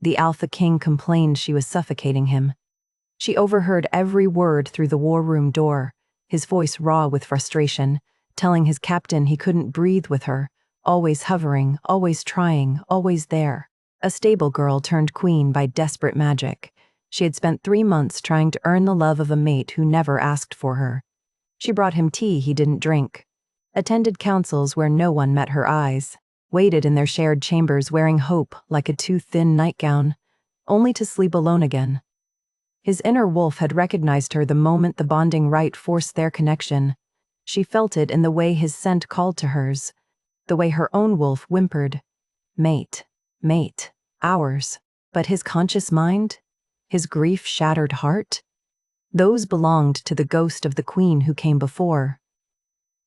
The Alpha King complained she was suffocating him. She overheard every word through the war room door, his voice raw with frustration, telling his captain he couldn't breathe with her, always hovering, always trying, always there. A stable girl turned queen by desperate magic. She had spent 3 months trying to earn the love of a mate who never asked for her. She brought him tea he didn't drink, attended councils where no one met her eyes, waited in their shared chambers wearing hope like a too thin nightgown, only to sleep alone again. His inner wolf had recognized her the moment the bonding rite forced their connection. She felt it in the way his scent called to hers, the way her own wolf whimpered, "Mate, mate, ours." But his conscious mind? His grief-shattered heart? Those belonged to the ghost of the queen who came before.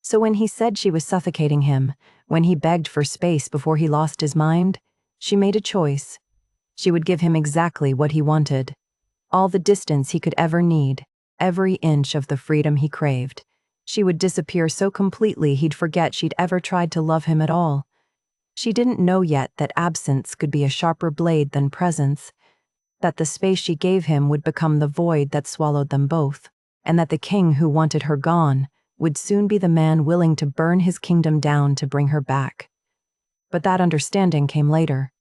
So when he said she was suffocating him, when he begged for space before he lost his mind, she made a choice. She would give him exactly what he wanted. All the distance he could ever need, every inch of the freedom he craved. She would disappear so completely he'd forget she'd ever tried to love him at all. She didn't know yet that absence could be a sharper blade than presence, that the space she gave him would become the void that swallowed them both, and that the king who wanted her gone would soon be the man willing to burn his kingdom down to bring her back. But that understanding came later.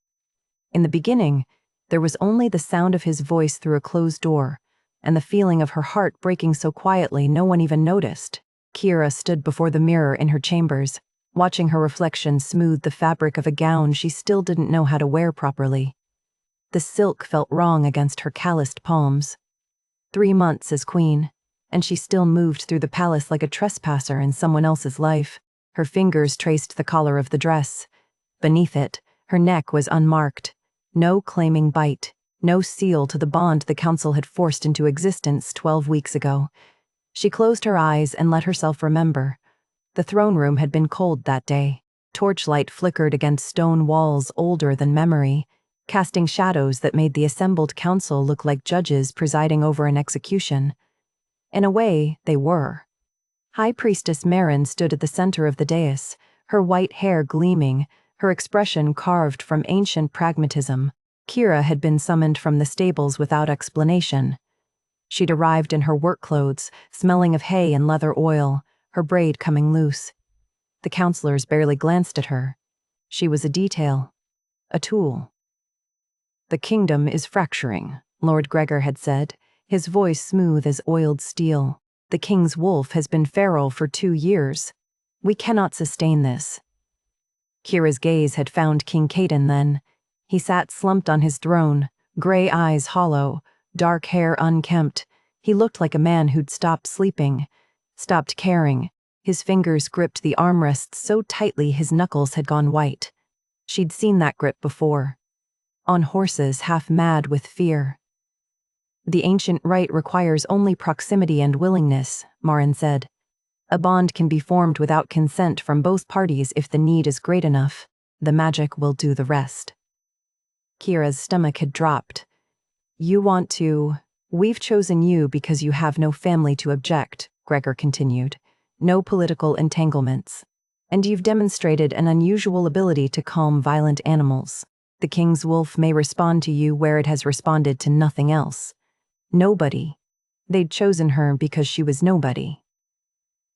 In the beginning, there was only the sound of his voice through a closed door, and the feeling of her heart breaking so quietly no one even noticed. Kira stood before the mirror in her chambers, watching her reflection smooth the fabric of a gown she still didn't know how to wear properly. The silk felt wrong against her calloused palms. 3 months as queen, and she still moved through the palace like a trespasser in someone else's life. Her fingers traced the collar of the dress. Beneath it, her neck was unmarked. No claiming bite, no seal to the bond the council had forced into existence 12 weeks ago. She closed her eyes and let herself remember. The throne room had been cold that day. Torchlight flickered against stone walls older than memory, casting shadows that made the assembled council look like judges presiding over an execution. In a way, they were. High Priestess Marin stood at the center of the dais, her white hair gleaming, her expression carved from ancient pragmatism. Kira had been summoned from the stables without explanation. She'd arrived in her work clothes, smelling of hay and leather oil, her braid coming loose. The counselors barely glanced at her. She was a detail, a tool. "The kingdom is fracturing," Lord Gregor had said, his voice smooth as oiled steel. "The king's wolf has been feral for 2 years. We cannot sustain this." Kira's gaze had found King Caden then. He sat slumped on his throne, gray eyes hollow, dark hair unkempt. He looked like a man who'd stopped sleeping, stopped caring. His fingers gripped the armrests so tightly his knuckles had gone white. She'd seen that grip before. On horses half mad with fear. "The ancient rite requires only proximity and willingness," Marin said. "A bond can be formed without consent from both parties if the need is great enough. The magic will do the rest." Kira's stomach had dropped. "You want to... We've chosen you because you have no family to object," Gregor continued. "No political entanglements. And you've demonstrated an unusual ability to calm violent animals. The king's wolf may respond to you where it has responded to nothing else. Nobody. They'd chosen her because she was nobody."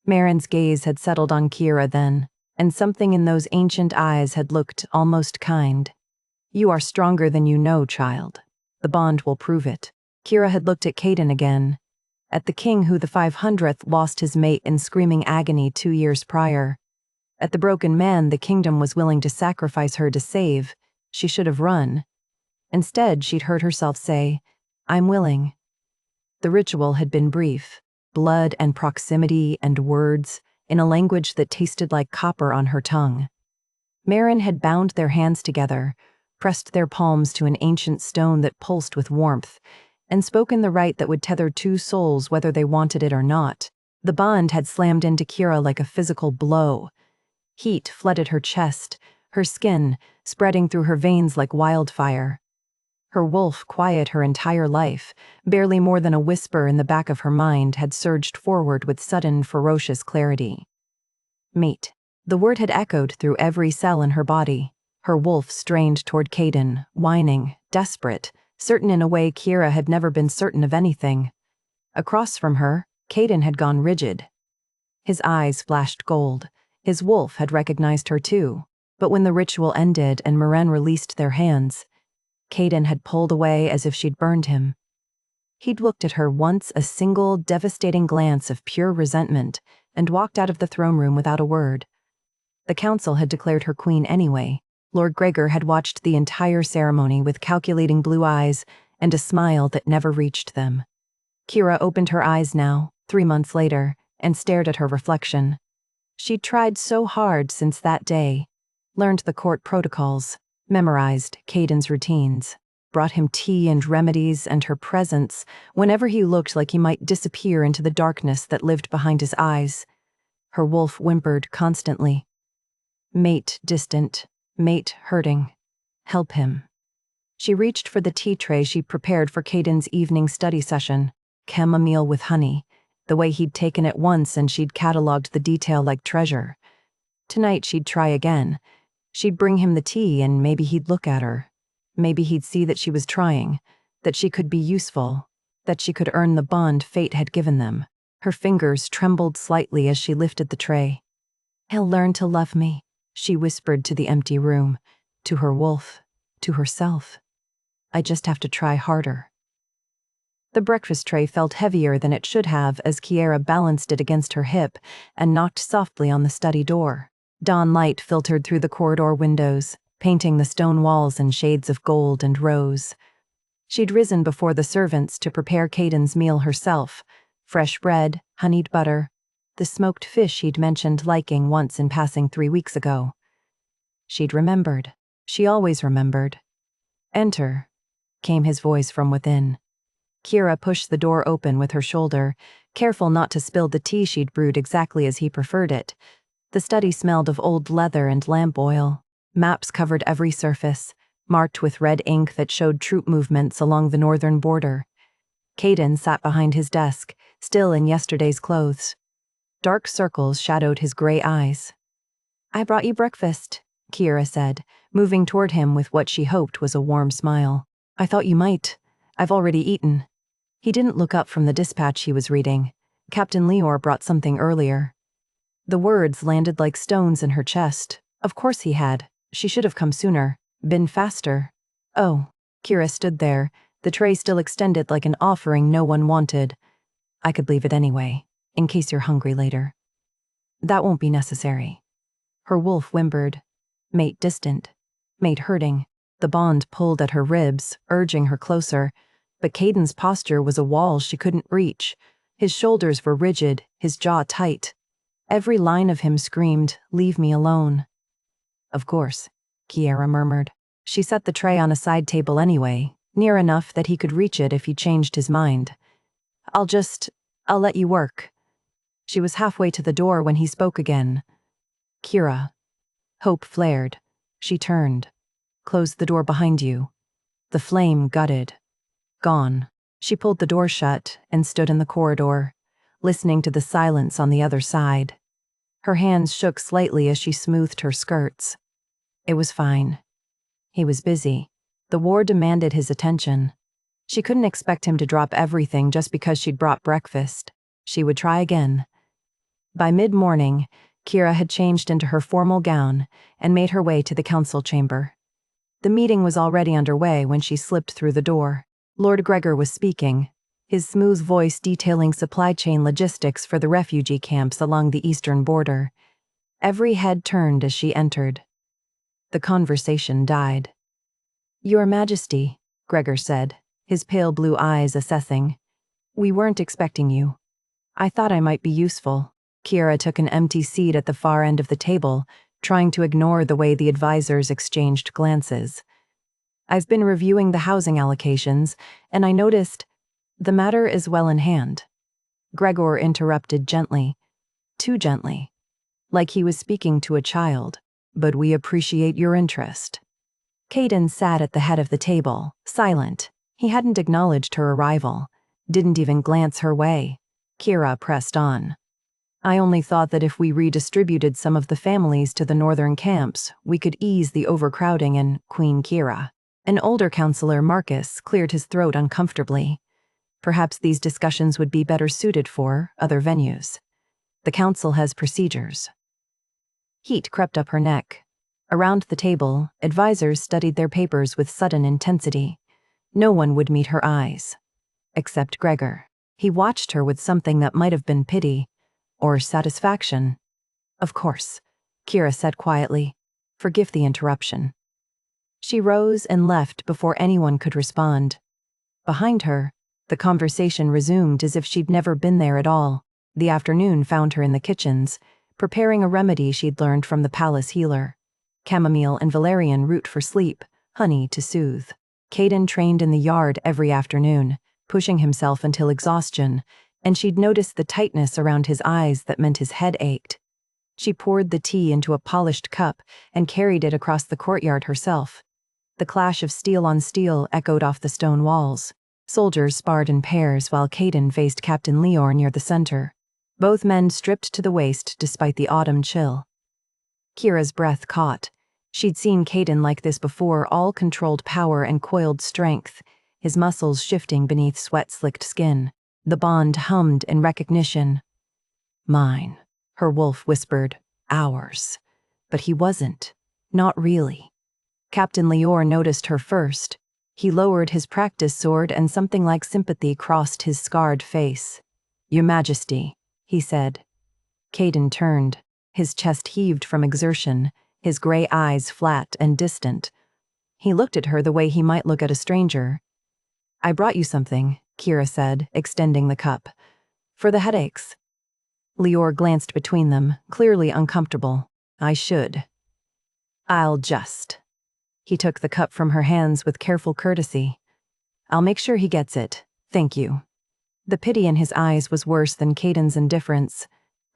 Marin's gaze had settled on Kira then, and something in those ancient eyes had looked almost kind. "You are stronger than you know, child. The bond will prove it." Kira had looked at Caden again, at the king who the 500th lost his mate in screaming agony 2 years prior. At the broken man the kingdom was willing to sacrifice her to save. She should have run. Instead, she'd heard herself say, "I'm willing." The ritual had been brief. Blood and proximity and words, in a language that tasted like copper on her tongue. Marin had bound their hands together, pressed their palms to an ancient stone that pulsed with warmth, and spoken the rite that would tether 2 souls whether they wanted it or not. The bond had slammed into Kira like a physical blow. Heat flooded her chest, her skin, spreading through her veins like wildfire. Her wolf, quiet her entire life, barely more than a whisper in the back of her mind, had surged forward with sudden, ferocious clarity. "Mate." The word had echoed through every cell in her body, Her wolf strained toward Caden, whining, desperate, certain in a way Kira had never been certain of anything. Across from her, Caden had gone rigid. His eyes flashed gold. His wolf had recognized her too. But when the ritual ended and Maren released their hands, Caden had pulled away as if she'd burned him. He'd looked at her once, a single, devastating glance of pure resentment, and walked out of the throne room without a word. The council had declared her queen anyway. Lord Gregor had watched the entire ceremony with calculating blue eyes and a smile that never reached them. Kira opened her eyes now, 3 months later, and stared at her reflection. She'd tried so hard since that day, learned the court protocols, memorized Caden's routines, brought him tea and remedies and her presence whenever he looked like he might disappear into the darkness that lived behind his eyes. Her wolf whimpered constantly. Mate distant, mate hurting. Help him. She reached for the tea tray she'd prepared for Caden's evening study session, chamomile with honey, the way he'd taken it once and she'd catalogued the detail like treasure. Tonight she'd try again. She'd bring him the tea and maybe he'd look at her. Maybe he'd see that she was trying, that she could be useful, that she could earn the bond fate had given them. Her fingers trembled slightly as she lifted the tray. He'll learn to love me, she whispered to the empty room, to her wolf, to herself. I just have to try harder. The breakfast tray felt heavier than it should have as Kiera balanced it against her hip and knocked softly on the study door. Dawn light filtered through the corridor windows, painting the stone walls in shades of gold and rose. She'd risen before the servants to prepare Caden's meal herself, fresh bread, honeyed butter, the smoked fish he'd mentioned liking once in passing 3 weeks ago. She'd remembered. She always remembered. Enter, came his voice from within. Kira pushed the door open with her shoulder, careful not to spill the tea she'd brewed exactly as he preferred it. The study smelled of old leather and lamp oil. Maps covered every surface, marked with red ink that showed troop movements along the northern border. Caden sat behind his desk, still in yesterday's clothes. Dark circles shadowed his gray eyes. I brought you breakfast, Kira said, moving toward him with what she hoped was a warm smile. I thought you might. I've already eaten. He didn't look up from the dispatch he was reading. Captain Leor brought something earlier. The words landed like stones in her chest. Of course he had. She should have come sooner. Been faster. Oh, Kira stood there, the tray still extended like an offering no one wanted. I could leave it anyway, in case you're hungry later. That won't be necessary. Her wolf whimpered. Mate distant. Mate hurting. The bond pulled at her ribs, urging her closer, but Caden's posture was a wall she couldn't reach. His shoulders were rigid, his jaw tight. Every line of him screamed, leave me alone. Of course, Kiera murmured. She set the tray on a side table anyway, near enough that he could reach it if he changed his mind. I'll let you work. She was halfway to the door when he spoke again. Kira. Hope flared. She turned. Closed the door behind you. The flame gutted. Gone. She pulled the door shut and stood in the corridor, listening to the silence on the other side. Her hands shook slightly as she smoothed her skirts. It was fine. He was busy. The war demanded his attention. She couldn't expect him to drop everything just because she'd brought breakfast. She would try again. By mid-morning, Kira had changed into her formal gown and made her way to the council chamber. The meeting was already underway when she slipped through the door. Lord Gregor was speaking, his smooth voice detailing supply chain logistics for the refugee camps along the eastern border. Every head turned as she entered. The conversation died. Your Majesty, Gregor said, his pale blue eyes assessing. We weren't expecting you. I thought I might be useful. Kira took an empty seat at the far end of the table, trying to ignore the way the advisors exchanged glances. I've been reviewing the housing allocations, and I noticed the matter is well in hand. Gregor interrupted gently, too gently, like he was speaking to a child, but we appreciate your interest. Caden sat at the head of the table, silent. He hadn't acknowledged her arrival, didn't even glance her way. Kira pressed on. I only thought that if we redistributed some of the families to the northern camps, we could ease the overcrowding in Queen Kira. An older counselor, Marcus, cleared his throat uncomfortably. Perhaps these discussions would be better suited for other venues. The council has procedures. Heat crept up her neck. Around the table, advisors studied their papers with sudden intensity. No one would meet her eyes. Except Gregor. He watched her with something that might have been pity or satisfaction. Of course, Kira said quietly. Forgive the interruption. She rose and left before anyone could respond. Behind her, the conversation resumed as if she'd never been there at all. The afternoon found her in the kitchens, preparing a remedy she'd learned from the palace healer. Chamomile and valerian root for sleep, honey to soothe. Caden trained in the yard every afternoon, pushing himself until exhaustion, and she'd noticed the tightness around his eyes that meant his head ached. She poured the tea into a polished cup and carried it across the courtyard herself. The clash of steel on steel echoed off the stone walls. Soldiers sparred in pairs while Caden faced Captain Leor near the center. Both men stripped to the waist despite the autumn chill. Kira's breath caught. She'd seen Caden like this before, all controlled power and coiled strength, his muscles shifting beneath sweat-slicked skin. The bond hummed in recognition. Mine, her wolf whispered. Ours. But he wasn't. Not really. Captain Leor noticed her first. He lowered his practice sword and something like sympathy crossed his scarred face. Your Majesty, he said. Caden turned. His chest heaved from exertion, his gray eyes flat and distant. He looked at her the way he might look at a stranger. I brought you something, Kira said, extending the cup. For the headaches. Leor glanced between them, clearly uncomfortable. I should. I'll just. He took the cup from her hands with careful courtesy. I'll make sure he gets it. Thank you. The pity in his eyes was worse than Caden's indifference.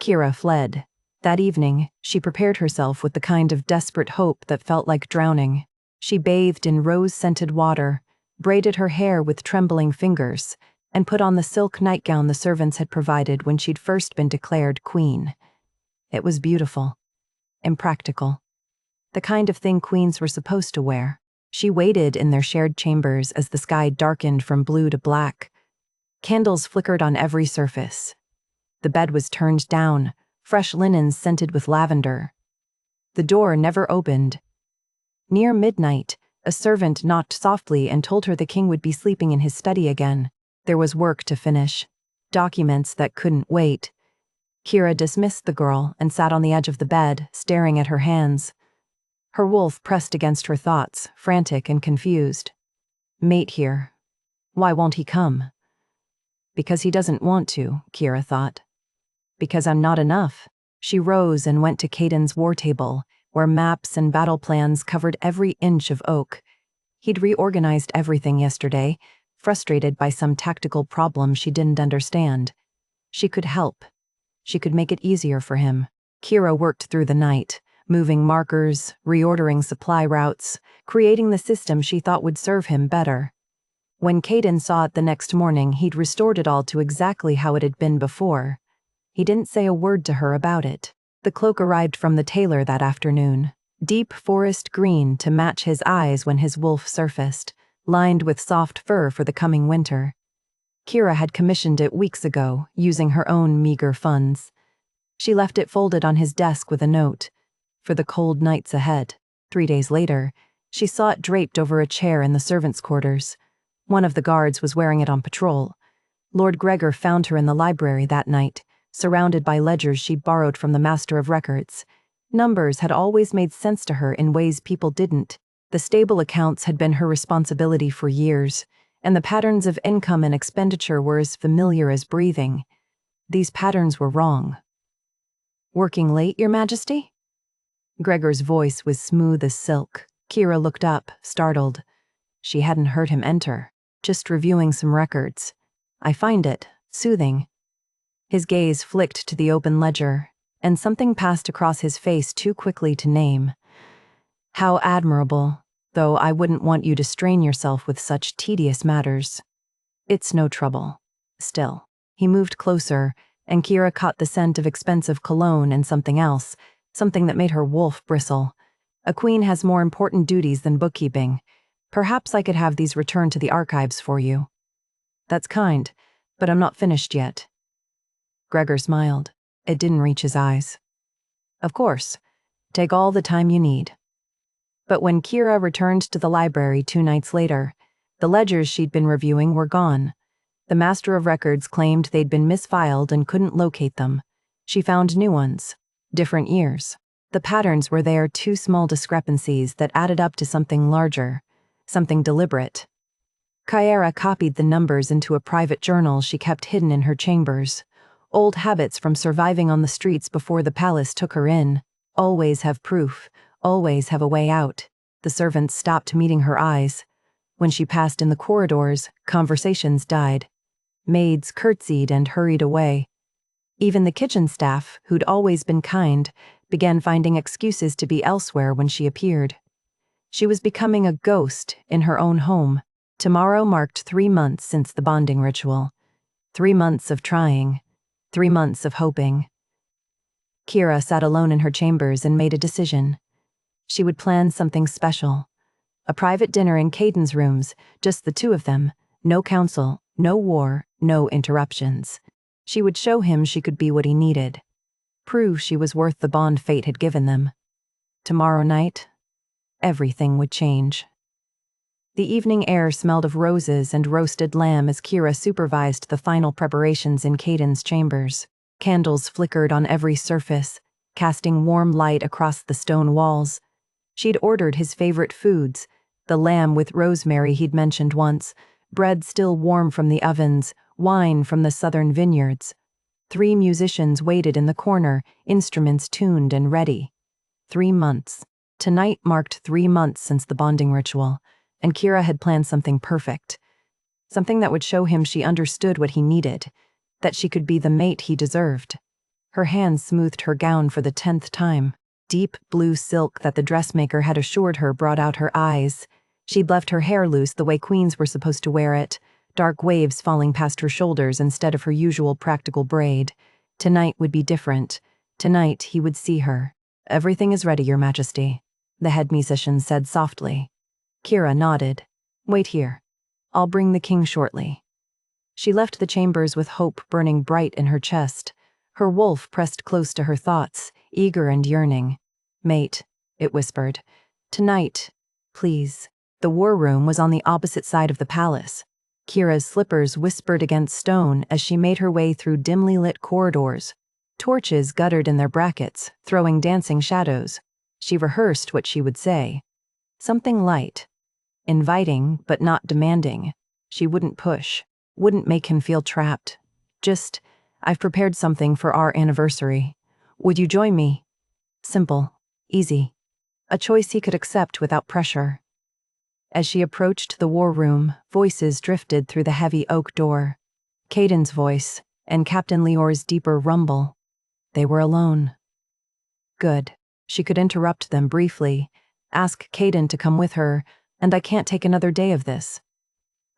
Kira fled. That evening, she prepared herself with the kind of desperate hope that felt like drowning. She bathed in rose-scented water, braided her hair with trembling fingers, and put on the silk nightgown the servants had provided when she'd first been declared queen. It was beautiful. Impractical. The kind of thing queens were supposed to wear. She waited in their shared chambers as the sky darkened from blue to black. Candles flickered on every surface. The bed was turned down, fresh linens scented with lavender. The door never opened. Near midnight, a servant knocked softly and told her the king would be sleeping in his study again. There was work to finish. Documents that couldn't wait. Kira dismissed the girl and sat on the edge of the bed, staring at her hands. Her wolf pressed against her thoughts, frantic and confused. Mate here. Why won't he come? Because he doesn't want to, Kira thought. Because I'm not enough. She rose and went to Caden's war table, where maps and battle plans covered every inch of oak. He'd reorganized everything yesterday, frustrated by some tactical problem she didn't understand. She could help. She could make it easier for him. Kira worked through the night, moving markers, reordering supply routes, creating the system she thought would serve him better. When Caden saw it the next morning, he'd restored it all to exactly how it had been before. He didn't say a word to her about it. The cloak arrived from the tailor that afternoon, deep forest green to match his eyes when his wolf surfaced, lined with soft fur for the coming winter. Kira had commissioned it weeks ago, using her own meager funds. She left it folded on his desk with a note. For the cold nights ahead. 3 days later, she saw it draped over a chair in the servants' quarters. One of the guards was wearing it on patrol. Lord Gregor found her in the library that night, surrounded by ledgers she'd borrowed from the Master of Records. Numbers had always made sense to her in ways people didn't. The stable accounts had been her responsibility for years, and the patterns of income and expenditure were as familiar as breathing. These patterns were wrong. Working late, Your Majesty? Gregor's voice was smooth as silk. Kira looked up, startled. She hadn't heard him enter, just reviewing some records. I find it soothing. His gaze flicked to the open ledger, and something passed across his face too quickly to name. How admirable, though I wouldn't want you to strain yourself with such tedious matters. It's no trouble. Still, he moved closer, and Kira caught the scent of expensive cologne and something else, something that made her wolf bristle. A queen has more important duties than bookkeeping. Perhaps I could have these returned to the archives for you. That's kind, but I'm not finished yet. Gregor smiled. It didn't reach his eyes. Of course. Take all the time you need. But when Kira returned to the library 2 nights later, the ledgers she'd been reviewing were gone. The Master of Records claimed they'd been misfiled and couldn't locate them. She found new ones, different years. The patterns were there, 2 small discrepancies that added up to something larger, something deliberate. Kyra copied the numbers into a private journal she kept hidden in her chambers. Old habits from surviving on the streets before the palace took her in. Always have proof, always have a way out. The servants stopped meeting her eyes. When she passed in the corridors, conversations died. Maids curtsied and hurried away. Even the kitchen staff, who'd always been kind, began finding excuses to be elsewhere when she appeared. She was becoming a ghost in her own home. Tomorrow marked 3 months since the bonding ritual. 3 months of trying. 3 months of hoping. Kira sat alone in her chambers and made a decision. She would plan something special. A private dinner in Caden's rooms, just the 2 of them. No council, no war, no interruptions. She would show him she could be what he needed. Prove she was worth the bond fate had given them. Tomorrow night, everything would change. The evening air smelled of roses and roasted lamb as Kira supervised the final preparations in Caden's chambers. Candles flickered on every surface, casting warm light across the stone walls. She'd ordered his favorite foods, the lamb with rosemary he'd mentioned once, bread still warm from the ovens, wine from the southern vineyards. 3 musicians waited in the corner, instruments tuned and ready. 3 months. Tonight marked 3 months since the bonding ritual, and Kira had planned something perfect. Something that would show him she understood what he needed, that she could be the mate he deserved. Her hands smoothed her gown for the 10th time. Deep blue silk that the dressmaker had assured her brought out her eyes. She'd left her hair loose the way queens were supposed to wear it, dark waves falling past her shoulders instead of her usual practical braid. Tonight would be different. Tonight he would see her. "Everything is ready, Your Majesty," the head musician said softly. Kira nodded. "Wait here. I'll bring the king shortly." She left the chambers with hope burning bright in her chest. Her wolf pressed close to her thoughts, eager and yearning. "Mate," it whispered. "Tonight, please." The war room was on the opposite side of the palace. Kira's slippers whispered against stone as she made her way through dimly lit corridors. Torches guttered in their brackets, throwing dancing shadows. She rehearsed what she would say. Something light. Inviting, but not demanding. She wouldn't push. Wouldn't make him feel trapped. Just, "I've prepared something for our anniversary. Would you join me?" Simple. Easy. A choice he could accept without pressure. As she approached the war room, voices drifted through the heavy oak door. Caden's voice, and Captain Lior's deeper rumble. They were alone. Good. She could interrupt them briefly. Ask Caden to come with her, and I can't take another day of this.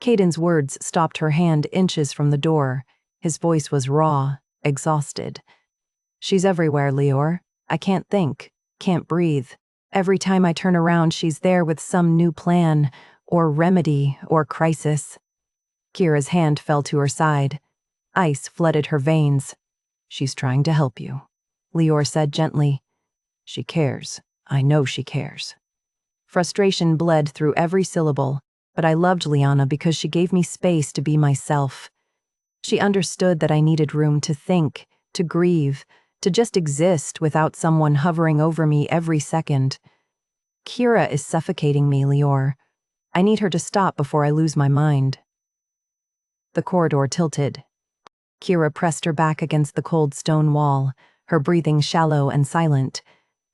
Caden's words stopped her hand inches from the door. His voice was raw, exhausted. "She's everywhere, Lior. I can't think, can't breathe. Every time I turn around, she's there with some new plan, or remedy, or crisis." Kira's hand fell to her side. Ice flooded her veins. "She's trying to help you," Lior said gently. "She cares. I know she cares." Frustration bled through every syllable, but I loved Liana because she gave me space to be myself. She understood that I needed room to think, to grieve, to just exist without someone hovering over me every second. Kira is suffocating me, Lior. I need her to stop before I lose my mind. The corridor tilted. Kira pressed her back against the cold stone wall, her breathing shallow and silent.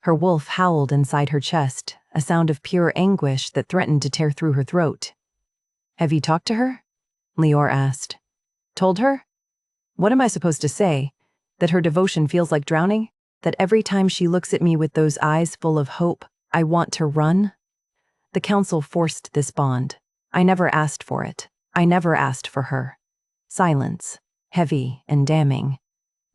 Her wolf howled inside her chest, a sound of pure anguish that threatened to tear through her throat. "Have you talked to her?" Lior asked. "Told her? What am I supposed to say? That her devotion feels like drowning? That every time she looks at me with those eyes full of hope, I want to run?" The council forced this bond. I never asked for it. I never asked for her. Silence, heavy and damning.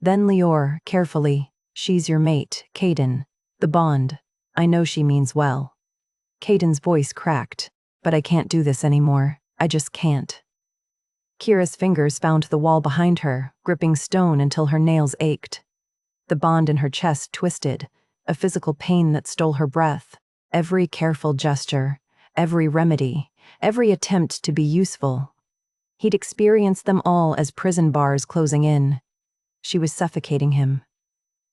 Then Lior, carefully, she's your mate, Caden. The bond. I know she means well. Caden's voice cracked. But I can't do this anymore. I just can't. Kira's fingers found the wall behind her, gripping stone until her nails ached. The bond in her chest twisted, a physical pain that stole her breath. Every careful gesture, every remedy, every attempt to be useful. He'd experienced them all as prison bars closing in. She was suffocating him.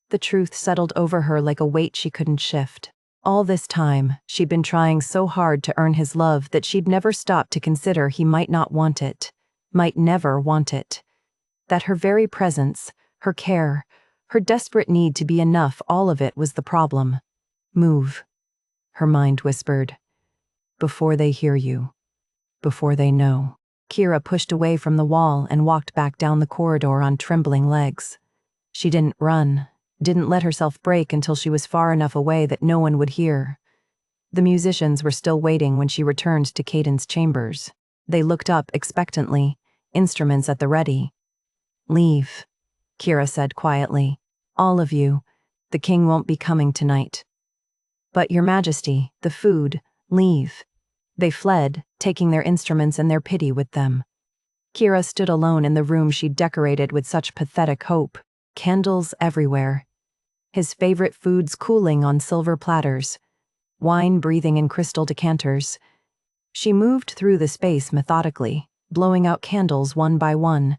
The truth settled over her like a weight she couldn't shift. All this time, she'd been trying so hard to earn his love that she'd never stopped to consider he might not want it, might never want it. That her very presence, her care, her desperate need to be enough, all of it was the problem. Move, her mind whispered. Before they hear you. Before they know. Kira pushed away from the wall and walked back down the corridor on trembling legs. She didn't run. Didn't let herself break until she was far enough away that no one would hear. The musicians were still waiting when she returned to Caden's chambers. They looked up expectantly, instruments at the ready. Leave, Kira said quietly. All of you. The king won't be coming tonight. But your majesty, the food, leave. They fled, taking their instruments and their pity with them. Kira stood alone in the room she'd decorated with such pathetic hope, candles everywhere. His favorite foods cooling on silver platters, wine breathing in crystal decanters. She moved through the space methodically, blowing out candles one by one.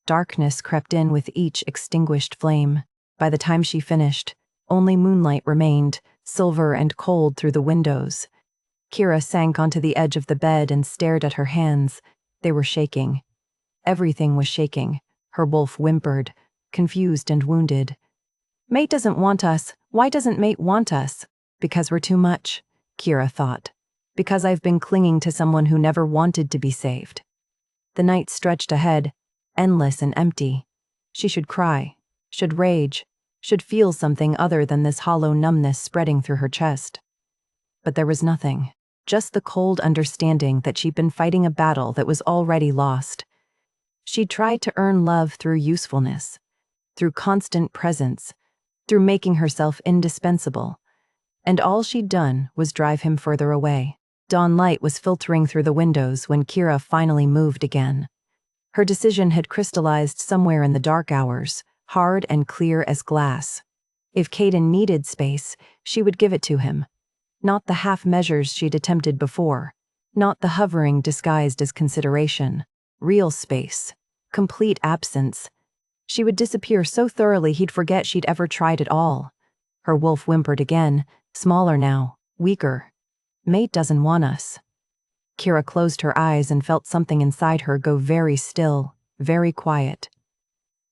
Darkness crept in with each extinguished flame. By the time she finished, only moonlight remained, silver and cold through the windows. Kira sank onto the edge of the bed and stared at her hands. They were shaking. Everything was shaking. Her wolf whimpered, confused and wounded. Mate doesn't want us. Why doesn't Mate want us? Because we're too much, Kira thought. Because I've been clinging to someone who never wanted to be saved. The night stretched ahead, endless and empty. She should cry, should rage, should feel something other than this hollow numbness spreading through her chest. But there was nothing, just the cold understanding that she'd been fighting a battle that was already lost. She'd tried to earn love through usefulness, through constant presence, through making herself indispensable. And all she'd done was drive him further away. Dawn light was filtering through the windows when Kira finally moved again. Her decision had crystallized somewhere in the dark hours, hard and clear as glass. If Caden needed space, she would give it to him. Not the half measures she'd attempted before. Not the hovering disguised as consideration. Real space. Complete absence. She would disappear so thoroughly he'd forget she'd ever tried at all. Her wolf whimpered again, smaller now, weaker. Mate doesn't want us. Kira closed her eyes and felt something inside her go very still, very quiet.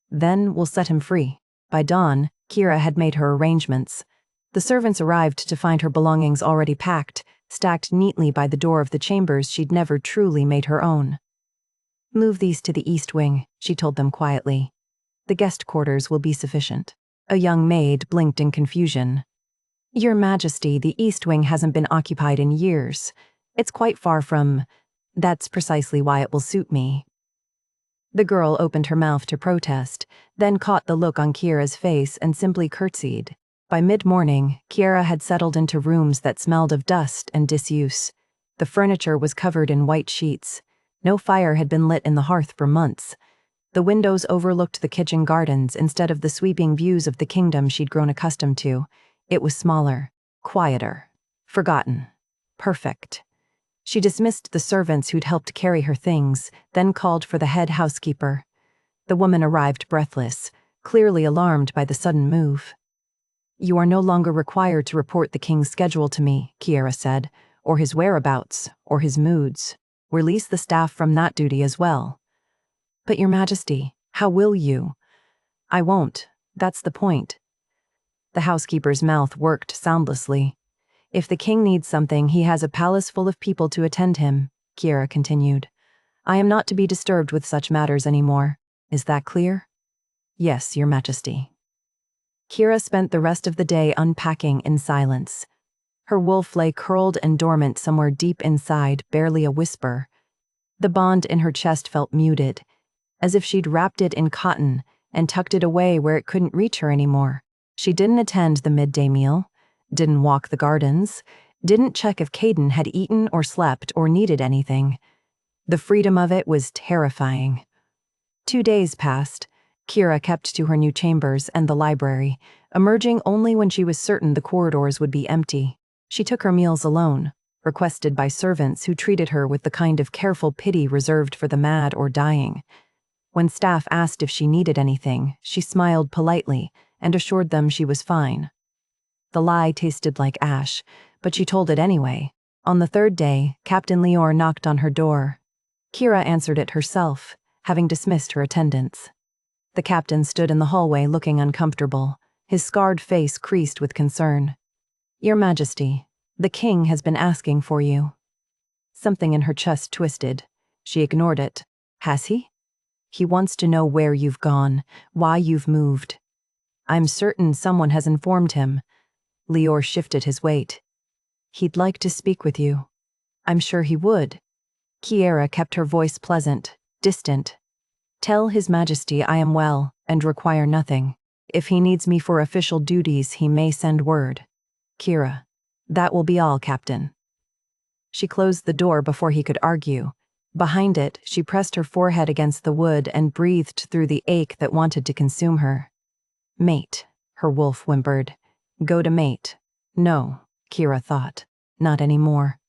Then we'll set him free. By dawn, Kira had made her arrangements. The servants arrived to find her belongings already packed, stacked neatly by the door of the chambers she'd never truly made her own. Move these to the east wing, she told them quietly. The guest quarters will be sufficient. A young maid blinked in confusion. Your Majesty, the east wing hasn't been occupied in years. It's quite far from... That's precisely why it will suit me. The girl opened her mouth to protest, then caught the look on Kira's face and simply curtsied. By mid-morning, Kira had settled into rooms that smelled of dust and disuse. The furniture was covered in white sheets. No fire had been lit in the hearth for months. The windows overlooked the kitchen gardens instead of the sweeping views of the kingdom she'd grown accustomed to. It was smaller, quieter, forgotten, perfect. She dismissed the servants who'd helped carry her things, then called for the head housekeeper. The woman arrived breathless, clearly alarmed by the sudden move. You are no longer required to report the king's schedule to me, Kira said, or his whereabouts, or his moods. Release the staff from that duty as well. But Your Majesty, how will you? I won't. That's the point. The housekeeper's mouth worked soundlessly. If the king needs something, he has a palace full of people to attend him, Kira continued. I am not to be disturbed with such matters anymore. Is that clear? Yes, Your Majesty. Kira spent the rest of the day unpacking in silence. Her wolf lay curled and dormant somewhere deep inside, barely a whisper. The bond in her chest felt muted, as if she'd wrapped it in cotton, and tucked it away where it couldn't reach her anymore. She didn't attend the midday meal, didn't walk the gardens, didn't check if Caden had eaten or slept or needed anything. The freedom of it was terrifying. 2 days passed. Kira kept to her new chambers and the library, emerging only when she was certain the corridors would be empty. She took her meals alone, requested by servants who treated her with the kind of careful pity reserved for the mad or dying. When staff asked if she needed anything, she smiled politely and assured them she was fine. The lie tasted like ash, but she told it anyway. On the 3rd day, Captain Lior knocked on her door. Kira answered it herself, having dismissed her attendants. The captain stood in the hallway looking uncomfortable, his scarred face creased with concern. "Your Majesty, the king has been asking for you." Something in her chest twisted. She ignored it. "Has he?" "He wants to know where you've gone, why you've moved." "I'm certain someone has informed him." Lior shifted his weight. "He'd like to speak with you." "I'm sure he would." Kiera kept her voice pleasant, distant. "Tell His Majesty I am well and require nothing. If he needs me for official duties, he may send word." "Kira, that will be all, Captain." She closed the door before he could argue. Behind it, she pressed her forehead against the wood and breathed through the ache that wanted to consume her. "Mate," her wolf whimpered. "Go to mate." No, Kira thought. Not anymore.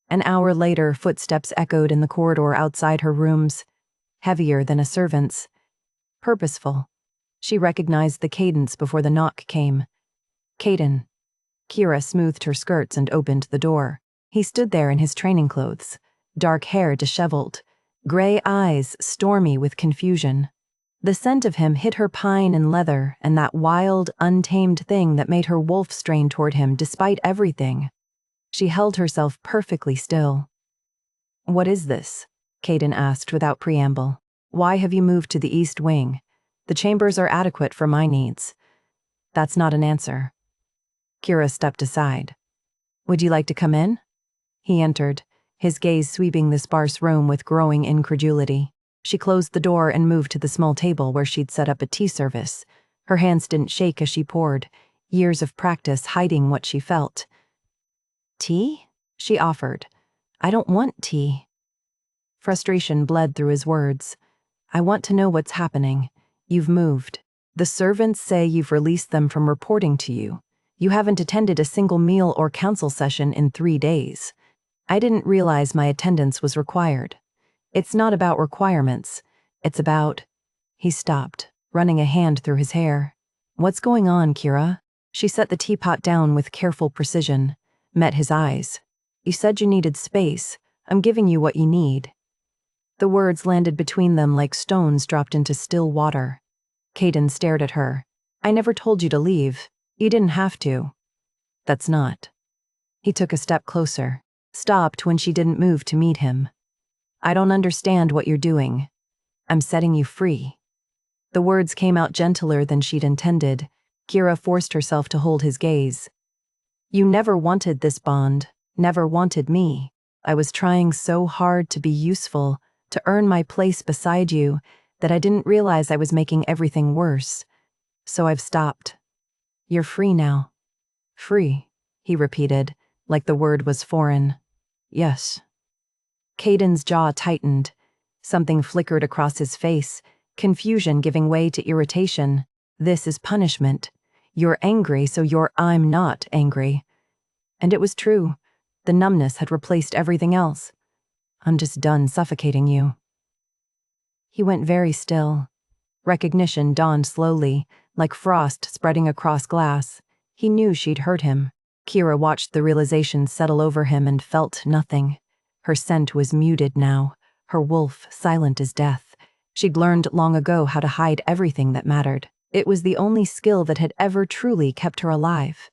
An hour later, footsteps echoed in the corridor outside her rooms, heavier than a servant's. Purposeful. She recognized the cadence before the knock came. "Caden." Kira smoothed her skirts and opened the door. He stood there in his training clothes, dark hair disheveled, gray eyes stormy with confusion. The scent of him hit her pine and leather and that wild, untamed thing that made her wolf strain toward him despite everything. She held herself perfectly still. "What is this?" Caden asked without preamble. "Why have you moved to the East Wing? The chambers are adequate for my needs." "That's not an answer." Kira stepped aside. "Would you like to come in?" He entered, his gaze sweeping the sparse room with growing incredulity. She closed the door and moved to the small table where she'd set up a tea service. Her hands didn't shake as she poured, years of practice hiding what she felt. "Tea?" she offered. "I don't want tea." Frustration bled through his words. "I want to know what's happening. You've moved. The servants say you've released them from reporting to you. You haven't attended a single meal or council session in 3 days. I didn't realize my attendance was required. It's not about requirements. It's about—" He stopped, running a hand through his hair. "What's going on, Kira?" She set the teapot down with careful precision, met his eyes. "You said you needed space. I'm giving you what you need." The words landed between them like stones dropped into still water. Caden stared at her. "I never told you to leave. You didn't have to." "That's not." He took a step closer, stopped when she didn't move to meet him. "I don't understand what you're doing. I'm setting you free." The words came out gentler than she'd intended. Kira forced herself to hold his gaze. "You never wanted this bond, never wanted me. I was trying so hard to be useful, to earn my place beside you, that I didn't realize I was making everything worse. So I've stopped. You're free now." "Free," he repeated, like the word was foreign. "Yes." Caden's jaw tightened. Something flickered across his face, confusion giving way to irritation. "This is punishment. You're angry, so I'm not angry." And it was true. The numbness had replaced everything else. "I'm just done suffocating you." He went very still. Recognition dawned slowly, like frost spreading across glass. He knew she'd hurt him. Kira watched the realization settle over him and felt nothing. Her scent was muted now, her wolf silent as death. She'd learned long ago how to hide everything that mattered. It was the only skill that had ever truly kept her alive.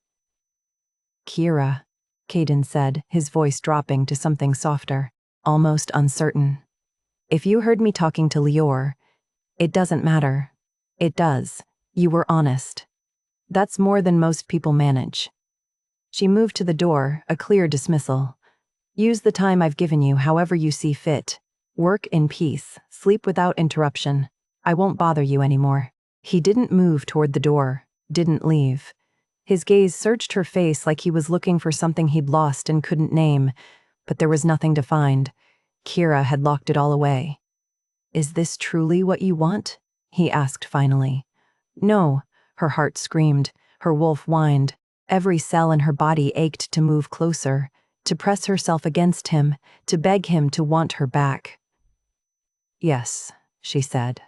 "Kira," Caden said, his voice dropping to something softer, almost uncertain. "If you heard me talking to Lior, it doesn't matter. It does. You were honest. That's more than most people manage." She moved to the door, a clear dismissal. "Use the time I've given you however you see fit. Work in peace, sleep without interruption. I won't bother you anymore." He didn't move toward the door, didn't leave. His gaze searched her face like he was looking for something he'd lost and couldn't name, but there was nothing to find. Kira had locked it all away. "Is this truly what you want?" he asked finally. "No," her heart screamed, her wolf whined. Every cell in her body ached to move closer, to press herself against him, to beg him to want her back. "Yes," she said.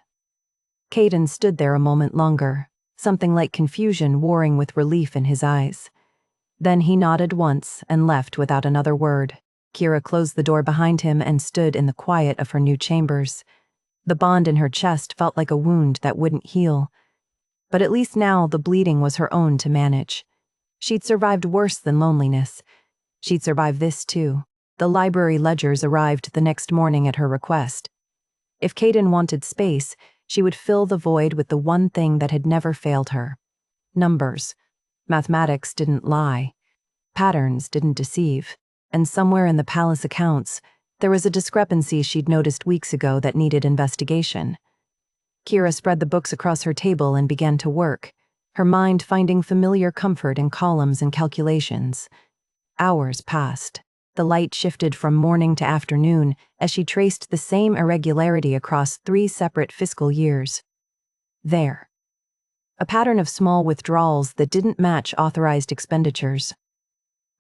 Caden stood there a moment longer, something like confusion warring with relief in his eyes. Then he nodded once and left without another word. Kira closed the door behind him and stood in the quiet of her new chambers. The bond in her chest felt like a wound that wouldn't heal. But at least now the bleeding was her own to manage. She'd survived worse than loneliness. She'd survived this too. The library ledgers arrived the next morning at her request. If Caden wanted space, she would fill the void with the one thing that had never failed her. Numbers. Mathematics didn't lie. Patterns didn't deceive. And somewhere in the palace accounts, there was a discrepancy she'd noticed weeks ago that needed investigation. Kira spread the books across her table and began to work, her mind finding familiar comfort in columns and calculations. Hours passed. The light shifted from morning to afternoon as she traced the same irregularity across 3 separate fiscal years. There. A pattern of small withdrawals that didn't match authorized expenditures.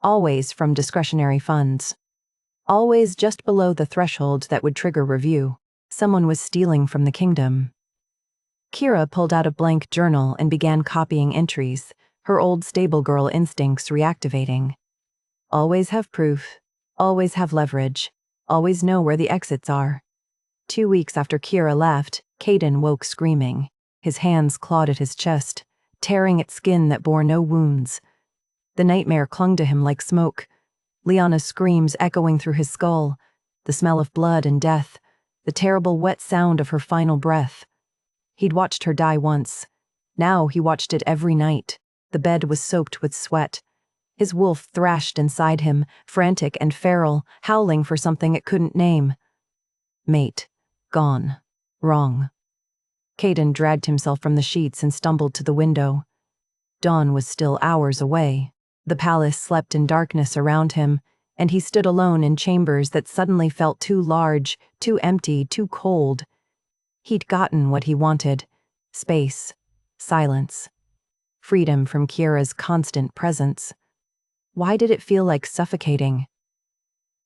Always from discretionary funds. Always just below the threshold that would trigger review. Someone was stealing from the kingdom. Kira pulled out a blank journal and began copying entries, her old stable girl instincts reactivating. Always have proof, always have leverage, always know where the exits are. 2 weeks after Kira left, Caden woke screaming. His hands clawed at his chest, tearing at skin that bore no wounds. The nightmare clung to him like smoke. Liana's screams echoing through his skull, the smell of blood and death, the terrible wet sound of her final breath. He'd watched her die once. Now he watched it every night. The bed was soaked with sweat. His wolf thrashed inside him, frantic and feral, howling for something it couldn't name. Mate. Gone. Wrong. Caden dragged himself from the sheets and stumbled to the window. Dawn was still hours away. The palace slept in darkness around him, and he stood alone in chambers that suddenly felt too large, too empty, too cold. He'd gotten what he wanted. Space. Silence. Freedom from Kira's constant presence. Why did it feel like suffocating?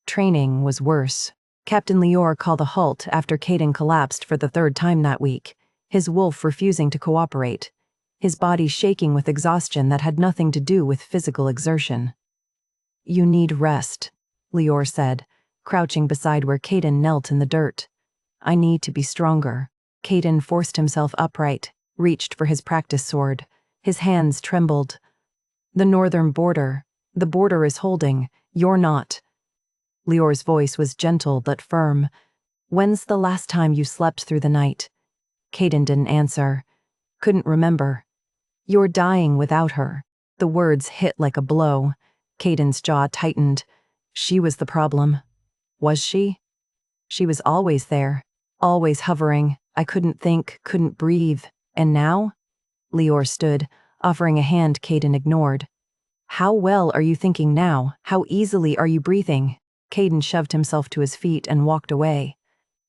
Training was worse. Captain Lior called a halt after Caden collapsed for the 3rd time that week, his wolf refusing to cooperate, his body shaking with exhaustion that had nothing to do with physical exertion. "You need rest," Lior said, crouching beside where Caden knelt in the dirt. "I need to be stronger." Caden forced himself upright, reached for his practice sword. His hands trembled. "The northern border. The border is holding. You're not." Lior's voice was gentle but firm. "When's the last time you slept through the night?" Caden didn't answer. Couldn't remember. "You're dying without her." The words hit like a blow. Caden's jaw tightened. She was the problem. Was she? She was always there, always hovering. I couldn't think, couldn't breathe. And now? Lior stood, offering a hand Caden ignored. "How well are you thinking now? How easily are you breathing?" Caden shoved himself to his feet and walked away.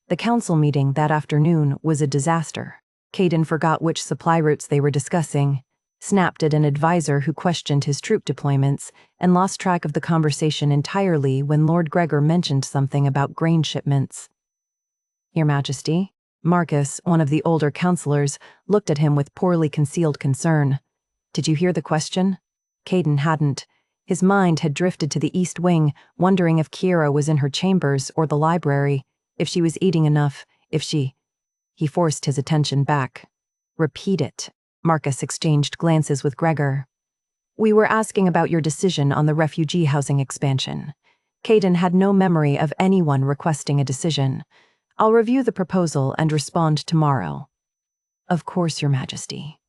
The council meeting that afternoon was a disaster. Caden forgot which supply routes they were discussing, snapped at an advisor who questioned his troop deployments, and lost track of the conversation entirely when Lord Gregor mentioned something about grain shipments. "Your Majesty?" Marcus, one of the older counselors, looked at him with poorly concealed concern. "Did you hear the question?" Caden hadn't. His mind had drifted to the East Wing, wondering if Kira was in her chambers or the library, if she was eating enough, if she... He forced his attention back. "Repeat it." Marcus exchanged glances with Gregor. "We were asking about your decision on the refugee housing expansion." Caden had no memory of anyone requesting a decision. "I'll review the proposal and respond tomorrow." "Of course, Your Majesty."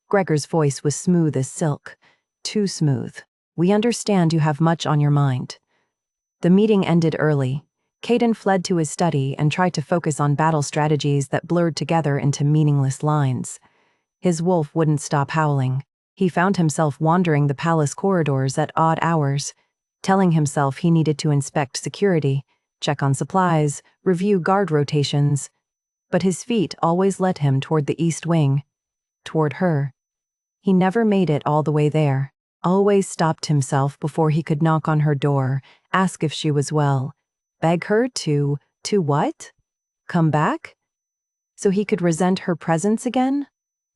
Gregor's voice was smooth as silk. Too smooth. "We understand you have much on your mind." The meeting ended early. Caden fled to his study and tried to focus on battle strategies that blurred together into meaningless lines. His wolf wouldn't stop howling. He found himself wandering the palace corridors at odd hours, telling himself he needed to inspect security, check on supplies, review guard rotations. But his feet always led him toward the east wing, toward her. He never made it all the way there, always stopped himself before he could knock on her door, ask if she was well, beg her to what? Come back? So he could resent her presence again?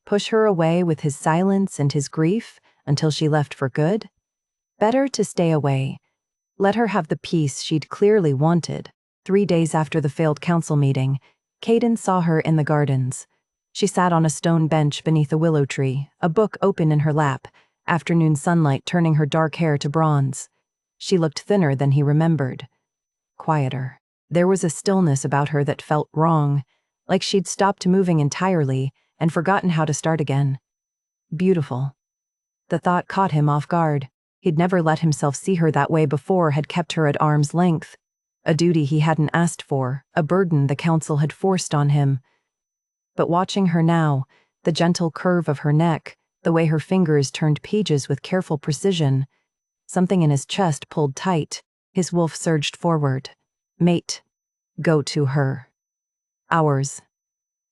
Push her away with his silence and his grief until she left for good? Better to stay away. Let her have the peace she'd clearly wanted. 3 days after the failed council meeting, Caden saw her in the gardens. She sat on a stone bench beneath a willow tree, a book open in her lap, afternoon sunlight turning her dark hair to bronze. She looked thinner than he remembered. Quieter. There was a stillness about her that felt wrong, like she'd stopped moving entirely and forgotten how to start again. Beautiful. The thought caught him off guard. He'd never let himself see her that way before, had kept her at arm's length. A duty he hadn't asked for, a burden the council had forced on him. But watching her now, the gentle curve of her neck, the way her fingers turned pages with careful precision, something in his chest pulled tight. His wolf surged forward. Mate. Go to her. Ours.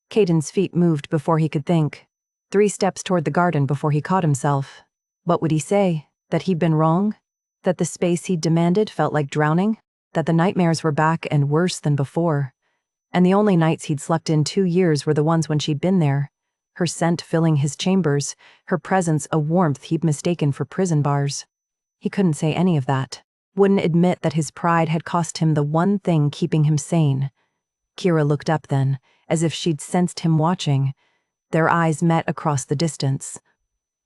Caden's feet moved before he could think. 3 steps toward the garden before he caught himself. What would he say? That he'd been wrong? That the space he'd demanded felt like drowning? That the nightmares were back and worse than before? And the only nights he'd slept in 2 years were the ones when she'd been there. Her scent filling his chambers, her presence a warmth he'd mistaken for prison bars. He couldn't say any of that. Wouldn't admit that his pride had cost him the one thing keeping him sane. Kira looked up then, as if she'd sensed him watching. Their eyes met across the distance.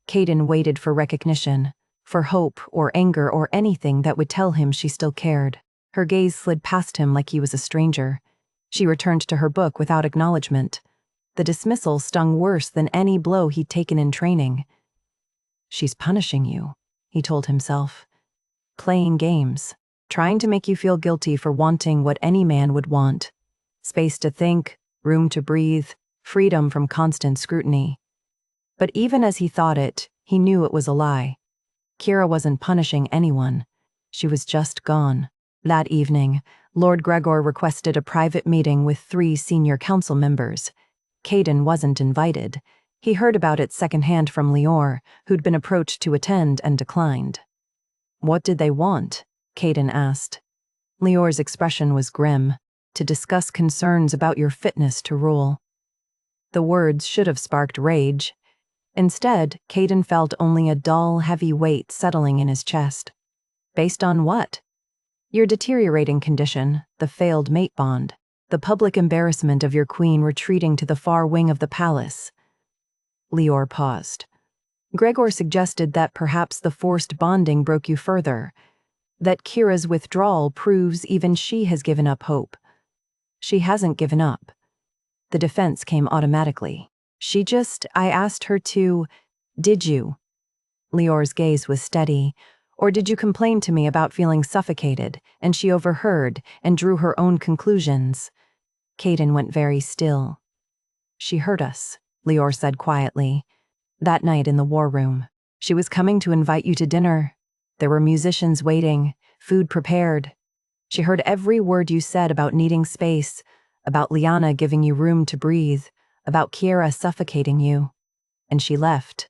Caden waited for recognition, for hope or anger or anything that would tell him she still cared. Her gaze slid past him like he was a stranger. She returned to her book without acknowledgement. The dismissal stung worse than any blow he'd taken in training. She's punishing you, he told himself. Playing games, trying to make you feel guilty for wanting what any man would want. Space to think, room to breathe, freedom from constant scrutiny. But even as he thought it, he knew it was a lie. Kira wasn't punishing anyone. She was just gone. That evening, Lord Gregor requested a private meeting with 3 senior council members. Caden wasn't invited. He heard about it secondhand from Lior, who'd been approached to attend and declined. What did they want? Caden asked. Lior's expression was grim. To discuss concerns about your fitness to rule. The words should have sparked rage. Instead, Caden felt only a dull, heavy weight settling in his chest. Based on what? Your deteriorating condition, the failed mate bond, the public embarrassment of your queen retreating to the far wing of the palace. Lior paused. Gregor suggested that perhaps the forced bonding broke you further, that Kira's withdrawal proves even she has given up hope. She hasn't given up. The defense came automatically. I asked her to, did you? Lior's gaze was steady. Or did you complain to me about feeling suffocated, and she overheard and drew her own conclusions? Caden went very still. She heard us, Lior said quietly. That night in the war room. She was coming to invite you to dinner. There were musicians waiting, food prepared. She heard every word you said about needing space, about Liana giving you room to breathe, about Kira suffocating you. And she left.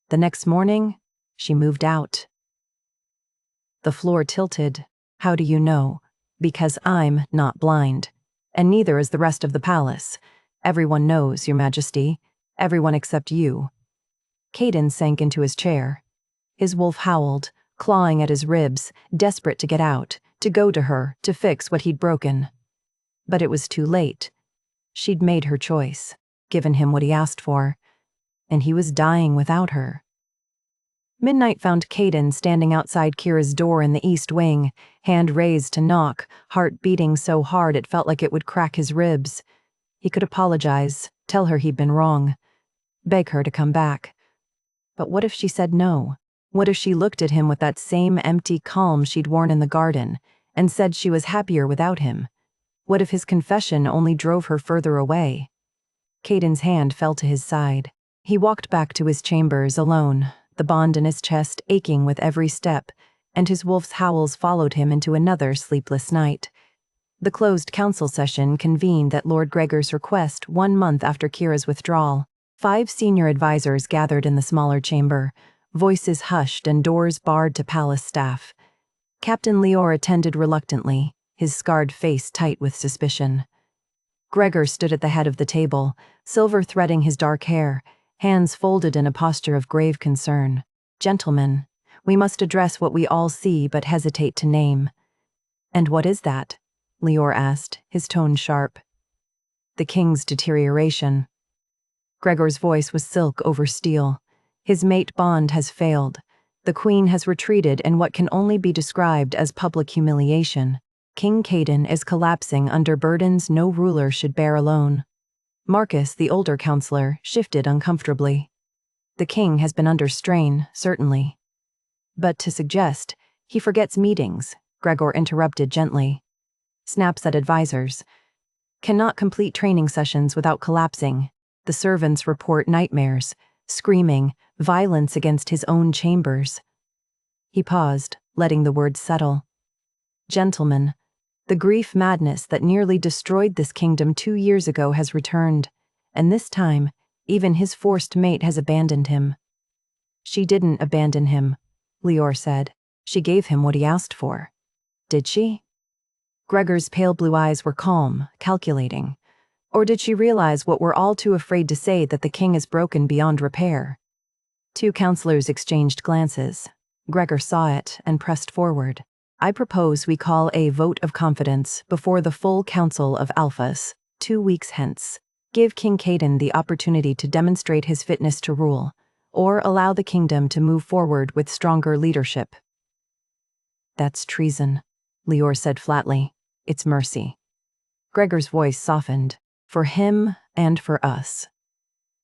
The next morning, she moved out. The floor tilted. How do you know? Because I'm not blind. And neither is the rest of the palace. Everyone knows, Your Majesty. Everyone except you. Caden sank into his chair. His wolf howled, clawing at his ribs, desperate to get out, to go to her, to fix what he'd broken. But it was too late. She'd made her choice, given him what he asked for, and he was dying without her. Midnight found Caden standing outside Kira's door in the east wing, hand raised to knock, heart beating so hard it felt like it would crack his ribs. He could apologize, tell her he'd been wrong, beg her to come back. But what if she said no? What if she looked at him with that same empty calm she'd worn in the garden, and said she was happier without him. What if his confession only drove her further away? Caden's hand fell to his side. He walked back to his chambers alone, the bond in his chest aching with every step, and his wolf's howls followed him into another sleepless night. The closed council session convened at Lord Gregor's request 1 month after Kira's withdrawal. 5 senior advisors gathered in the smaller chamber, voices hushed and doors barred to palace staff. Captain Leor attended reluctantly, his scarred face tight with suspicion. Gregor stood at the head of the table, silver threading his dark hair, hands folded in a posture of grave concern. "Gentlemen, we must address what we all see but hesitate to name." "And what is that?" Leor asked, his tone sharp. "The king's deterioration." Gregor's voice was silk over steel. "His mate bond has failed. The queen has retreated in what can only be described as public humiliation. King Caden is collapsing under burdens no ruler should bear alone." Marcus, the older counselor, shifted uncomfortably. "The king has been under strain, certainly. But to suggest he forgets meetings," Gregor interrupted gently. "Snaps at advisors. Cannot complete training sessions without collapsing. The servants report nightmares, screaming, violence against his own chambers." He paused, letting the words settle. "Gentlemen, the grief madness that nearly destroyed this kingdom 2 years ago has returned, and this time, even his forced mate has abandoned him." "She didn't abandon him," Leor said. "She gave him what he asked for." "Did she?" Gregor's pale blue eyes were calm, calculating. "Or did she realize what we're all too afraid to say, that the king is broken beyond repair?" 2 counselors exchanged glances. Gregor saw it and pressed forward. "I propose we call a vote of confidence before the full council of Alphas, 2 weeks hence. Give King Caden the opportunity to demonstrate his fitness to rule, or allow the kingdom to move forward with stronger leadership." "That's treason," Leor said flatly. "It's mercy." Gregor's voice softened. "For him and for us.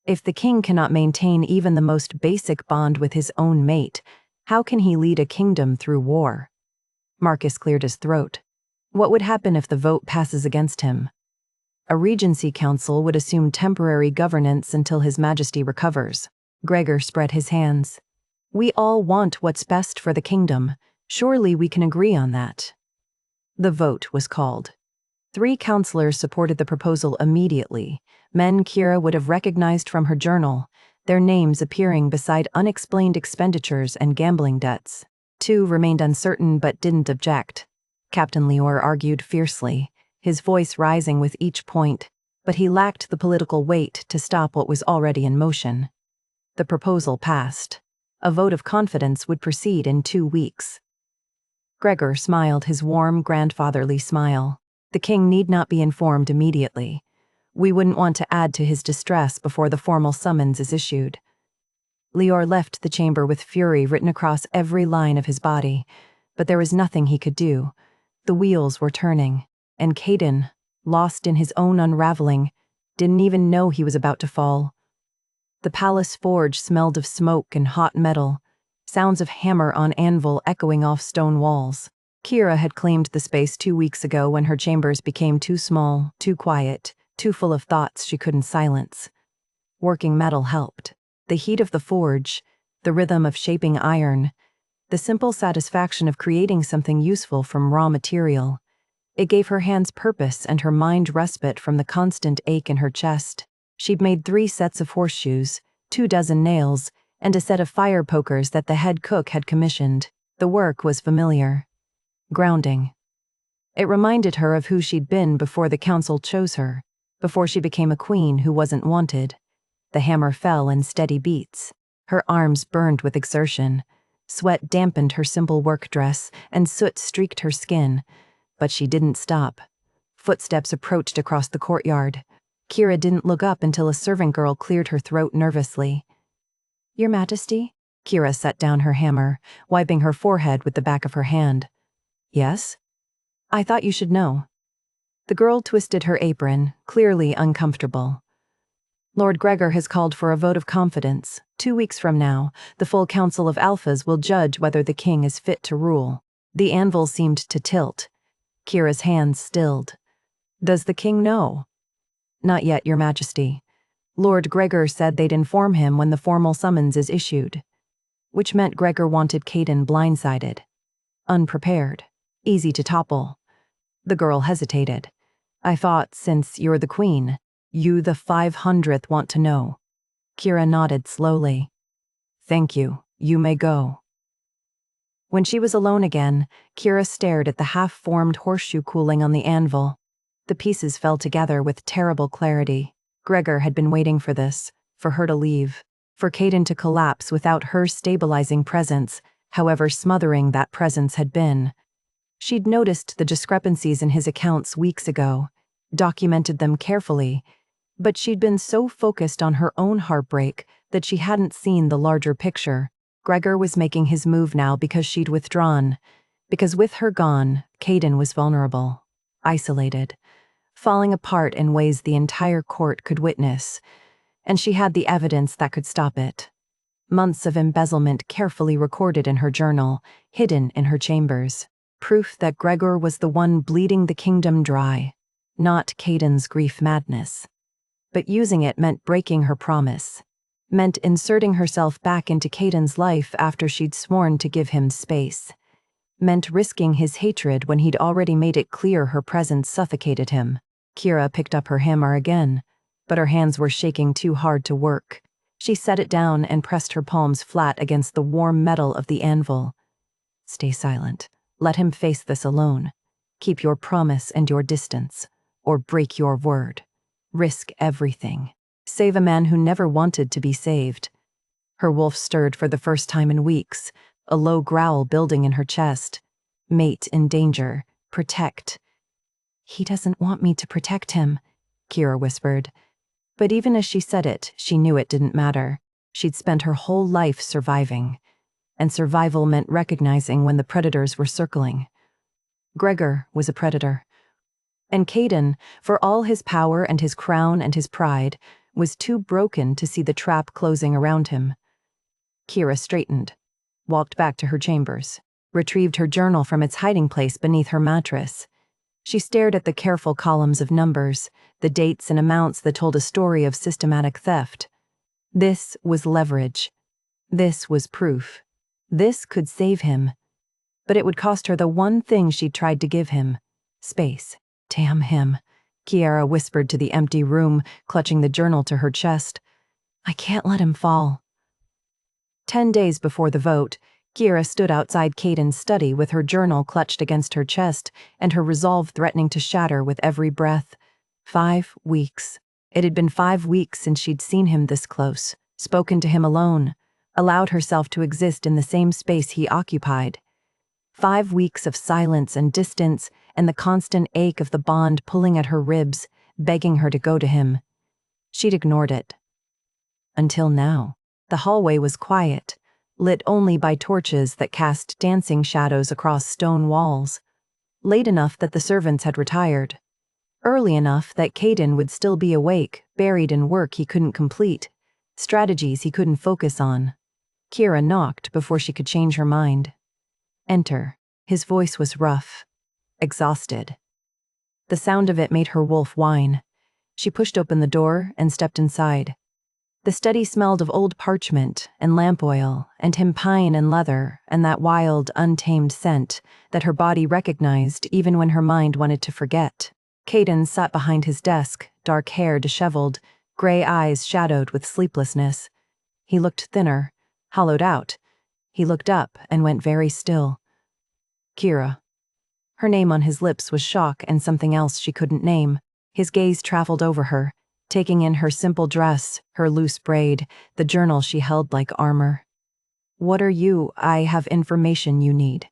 If the king cannot maintain even the most basic bond with his own mate, how can he lead a kingdom through war?" Marcus cleared his throat. "What would happen if the vote passes against him?" "A regency council would assume temporary governance until His Majesty recovers." Gregor spread his hands. "We all want what's best for the kingdom. Surely we can agree on that." The vote was called. 3 counselors supported the proposal immediately, men Kira would have recognized from her journal, their names appearing beside unexplained expenditures and gambling debts. 2 remained uncertain but didn't object. Captain Leor argued fiercely, his voice rising with each point, but he lacked the political weight to stop what was already in motion. The proposal passed. A vote of confidence would proceed in 2 weeks. Gregor smiled his warm, grandfatherly smile. The king need not be informed immediately. We wouldn't want to add to his distress before the formal summons is issued. Leor left the chamber with fury written across every line of his body, but there was nothing he could do. The wheels were turning, and Caden, lost in his own unraveling, didn't even know he was about to fall. The palace forge smelled of smoke and hot metal, sounds of hammer on anvil echoing off stone walls. Kira had claimed the space 2 weeks ago when her chambers became too small, too quiet, too full of thoughts she couldn't silence. Working metal helped. The heat of the forge, the rhythm of shaping iron, the simple satisfaction of creating something useful from raw material. It gave her hands purpose and her mind respite from the constant ache in her chest. She'd made 3 sets of horseshoes, 24 nails, and a set of fire pokers that the head cook had commissioned. The work was familiar. Grounding. It reminded her of who she'd been before the council chose her, before she became a queen who wasn't wanted. The hammer fell in steady beats. Her arms burned with exertion. Sweat dampened her simple work dress, and soot streaked her skin. But she didn't stop. Footsteps approached across the courtyard. Kira didn't look up until a servant girl cleared her throat nervously. "Your Majesty?" Kira set down her hammer, wiping her forehead with the back of her hand. "Yes?" "I thought you should know." The girl twisted her apron, clearly uncomfortable. "Lord Gregor has called for a vote of confidence. 2 weeks from now, the full council of Alphas will judge whether the king is fit to rule." The anvil seemed to tilt, Kira's hands stilled. Does the king know? Not yet, your majesty. Lord Gregor said they'd inform him when the formal summons is issued. Which meant Gregor wanted Caden blindsided. Unprepared. Easy to topple. The girl hesitated. I thought, since you're the queen, you the 500th want to know. Kira nodded slowly. Thank you. You may go. When she was alone again, Kira stared at the half-formed horseshoe cooling on the anvil. The pieces fell together with terrible clarity. Gregor had been waiting for this, for her to leave, for Caden to collapse without her stabilizing presence, however smothering that presence had been. She'd noticed the discrepancies in his accounts weeks ago, documented them carefully, but she'd been so focused on her own heartbreak that she hadn't seen the larger picture. Gregor was making his move now because she'd withdrawn, because with her gone, Caden was vulnerable, isolated, falling apart in ways the entire court could witness, and she had the evidence that could stop it. Months of embezzlement carefully recorded in her journal, hidden in her chambers. Proof that Gregor was the one bleeding the kingdom dry, not Caden's grief madness. But using it meant breaking her promise, meant inserting herself back into Caden's life after she'd sworn to give him space, meant risking his hatred when he'd already made it clear her presence suffocated him. Kira picked up her hammer again, but her hands were shaking too hard to work. She set it down and pressed her palms flat against the warm metal of the anvil. Stay silent. Let him face this alone. Keep your promise and your distance, or break your word. Risk everything. Save a man who never wanted to be saved. Her wolf stirred for the first time in weeks, a low growl building in her chest. Mate in danger. Protect. He doesn't want me to protect him, Kira whispered. But even as she said it, she knew it didn't matter. She'd spent her whole life surviving. And survival meant recognizing when the predators were circling. Gregor was a predator. And Caden, for all his power and his crown and his pride, was too broken to see the trap closing around him. Kira straightened, walked back to her chambers, retrieved her journal from its hiding place beneath her mattress. She stared at the careful columns of numbers, the dates and amounts that told a story of systematic theft. This was leverage. This was proof. This could save him. But it would cost her the one thing she'd tried to give him: space. Damn him, Kiara whispered to the empty room, clutching the journal to her chest. I can't let him fall. 10 days before the vote, Kira stood outside Caden's study with her journal clutched against her chest and her resolve threatening to shatter with every breath. 5 weeks. It had been 5 weeks since she'd seen him this close, spoken to him alone, allowed herself to exist in the same space he occupied. 5 weeks of silence and distance and the constant ache of the bond pulling at her ribs, begging her to go to him. She'd ignored it. Until now. The hallway was quiet, lit only by torches that cast dancing shadows across stone walls. Late enough that the servants had retired. Early enough that Caden would still be awake, buried in work he couldn't complete, strategies he couldn't focus on. Kira knocked before she could change her mind. Enter. His voice was rough, exhausted. The sound of it made her wolf whine. She pushed open the door and stepped inside. The study smelled of old parchment and lamp oil and him pine and leather and that wild, untamed scent that her body recognized even when her mind wanted to forget. Caden sat behind his desk, dark hair disheveled, gray eyes shadowed with sleeplessness. He looked thinner, hollowed out. He looked up and went very still. Kira. Her name on his lips was shock and something else she couldn't name. His gaze traveled over her, taking in her simple dress, her loose braid, the journal she held like armor. What are you? I have information you need.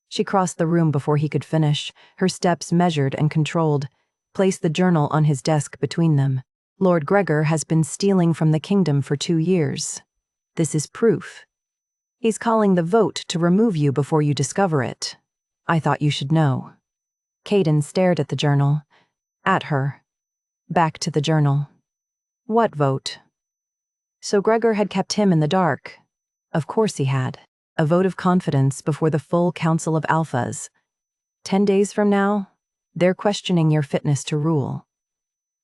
She crossed the room before he could finish, her steps measured and controlled, placed the journal on his desk between them. Lord Gregor has been stealing from the kingdom for 2 years. This is proof. He's calling the vote to remove you before you discover it. I thought you should know. Caden stared at the journal. At her. Back to the journal. What vote? So Gregor had kept him in the dark. Of course he had. A vote of confidence before the full council of alphas. 10 days from now, they're questioning your fitness to rule.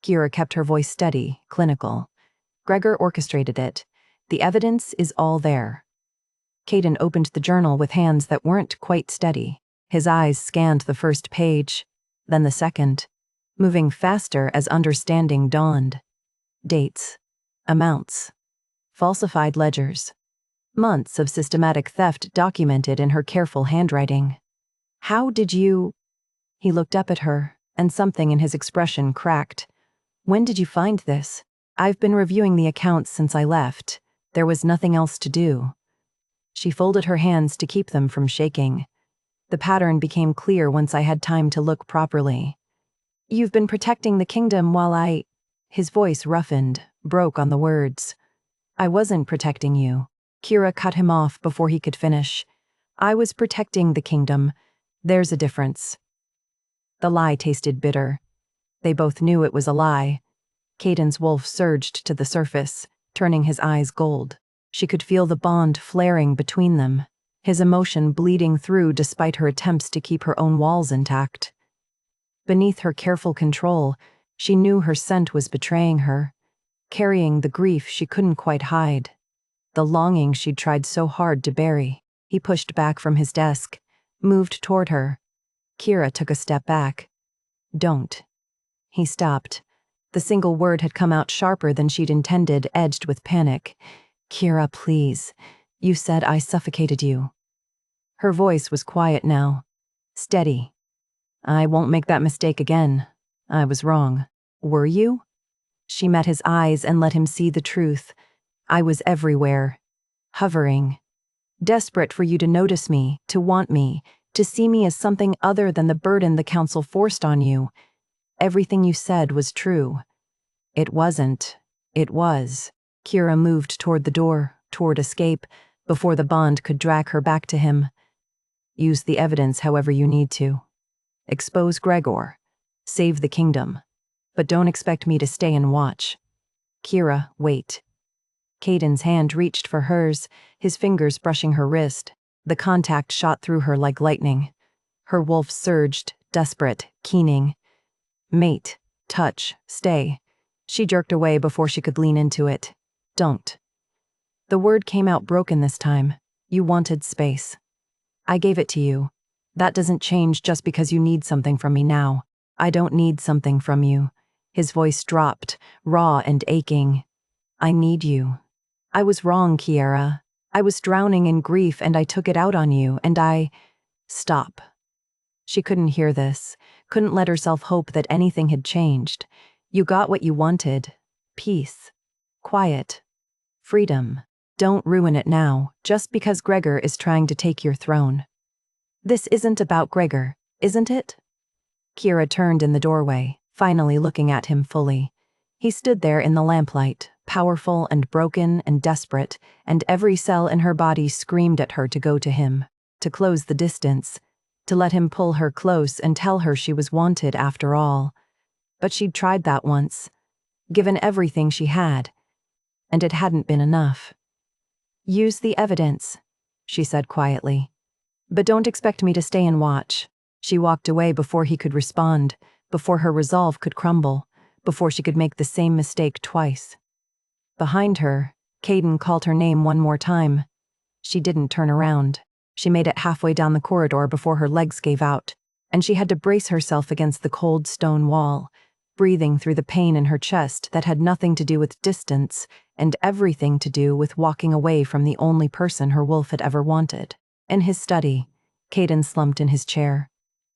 Kira kept her voice steady, clinical. Gregor orchestrated it. The evidence is all there. Caden opened the journal with hands that weren't quite steady. His eyes scanned the first page, then the second, moving faster as understanding dawned. Dates, amounts, falsified ledgers, months of systematic theft documented in her careful handwriting. How did you... He looked up at her, and something in his expression cracked. When did you find this? I've been reviewing the accounts since I left. There was nothing else to do. She folded her hands to keep them from shaking. The pattern became clear once I had time to look properly. You've been protecting the kingdom while I... His voice roughened, broke on the words. I wasn't protecting you. Kira cut him off before he could finish. I was protecting the kingdom. There's a difference. The lie tasted bitter. They both knew it was a lie. Caden's wolf surged to the surface, turning his eyes gold. She could feel the bond flaring between them, his emotion bleeding through despite her attempts to keep her own walls intact. Beneath her careful control, she knew her scent was betraying her, carrying the grief she couldn't quite hide, the longing she'd tried so hard to bury. He pushed back from his desk, moved toward her. Kira took a step back. Don't. He stopped. The single word had come out sharper than she'd intended, edged with panic. Kira, please. You said I suffocated you. Her voice was quiet now, steady. I won't make that mistake again. I was wrong. Were you? She met his eyes and let him see the truth. I was everywhere, hovering, desperate for you to notice me, to want me, to see me as something other than the burden the council forced on you. Everything you said was true. It wasn't. It was. Kira moved toward the door, toward escape, before the bond could drag her back to him. Use the evidence however you need to. Expose Gregor. Save the kingdom. But don't expect me to stay and watch. Kira, wait. Caden's hand reached for hers, his fingers brushing her wrist. The contact shot through her like lightning. Her wolf surged, desperate, keening. Mate, touch, stay. She jerked away before she could lean into it. Don't. The word came out broken this time. You wanted space. I gave it to you. That doesn't change just because you need something from me now. I don't need something from you. His voice dropped, raw and aching. I need you. I was wrong, Kiara. I was drowning in grief and I took it out on you, and I... Stop. She couldn't hear this, couldn't let herself hope that anything had changed. You got what you wanted. Peace. Quiet. Freedom. Don't ruin it now, just because Gregor is trying to take your throne. This isn't about Gregor, isn't it? Kira turned in the doorway, finally looking at him fully. He stood there in the lamplight, powerful and broken and desperate, and every cell in her body screamed at her to go to him, to close the distance, to let him pull her close and tell her she was wanted after all. But she'd tried that once, given everything she had, and it hadn't been enough. Use the evidence, she said quietly. But don't expect me to stay and watch. She walked away before he could respond, before her resolve could crumble, before she could make the same mistake twice. Behind her, Caden called her name one more time. She didn't turn around. She made it halfway down the corridor before her legs gave out, and she had to brace herself against the cold stone wall, breathing through the pain in her chest that had nothing to do with distance and everything to do with walking away from the only person her wolf had ever wanted. In his study, Caden slumped in his chair,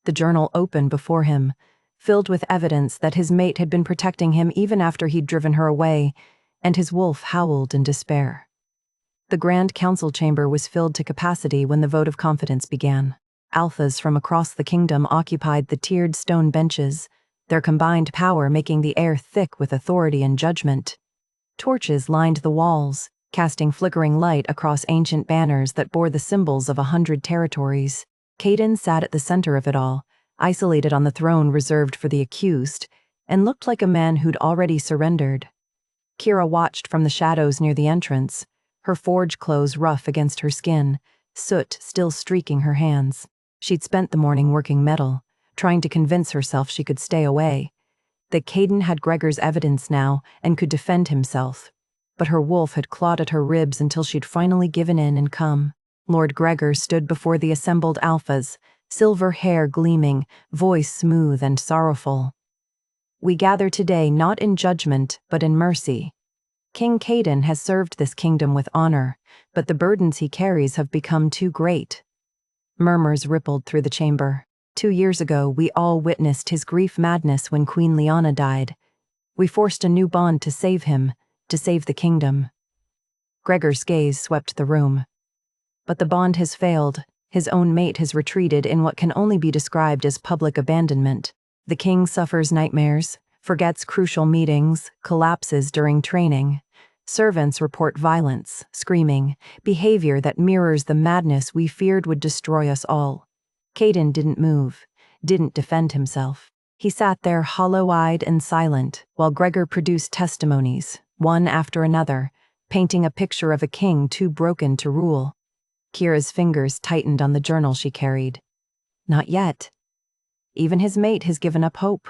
the journal open before him, filled with evidence that his mate had been protecting him even after he'd driven her away, and his wolf howled in despair. The Grand Council chamber was filled to capacity when the vote of confidence began. Alphas from across the kingdom occupied the tiered stone benches, their combined power making the air thick with authority and judgment. Torches lined the walls, casting flickering light across ancient banners that bore the symbols of 100 territories. Caden sat at the center of it all, isolated on the throne reserved for the accused, and looked like a man who'd already surrendered. Kira watched from the shadows near the entrance, her forge clothes rough against her skin, soot still streaking her hands. She'd spent the morning working metal, trying to convince herself she could stay away, that Caden had Gregor's evidence now and could defend himself. But her wolf had clawed at her ribs until she'd finally given in and come. Lord Gregor stood before the assembled alphas, silver hair gleaming, voice smooth and sorrowful. "We gather today not in judgment, but in mercy. King Caden has served this kingdom with honor, but the burdens he carries have become too great." Murmurs rippled through the chamber. 2 years ago, we all witnessed his grief madness when Queen Liana died. We forced a new bond to save him, to save the kingdom. Gregor's gaze swept the room. But the bond has failed. His own mate has retreated in what can only be described as public abandonment. The king suffers nightmares, forgets crucial meetings, collapses during training. Servants report violence, screaming, behavior that mirrors the madness we feared would destroy us all. Caden didn't move, didn't defend himself. He sat there hollow-eyed and silent, while Gregor produced testimonies, one after another, painting a picture of a king too broken to rule. Kira's fingers tightened on the journal she carried. "Not yet. Even his mate has given up hope,"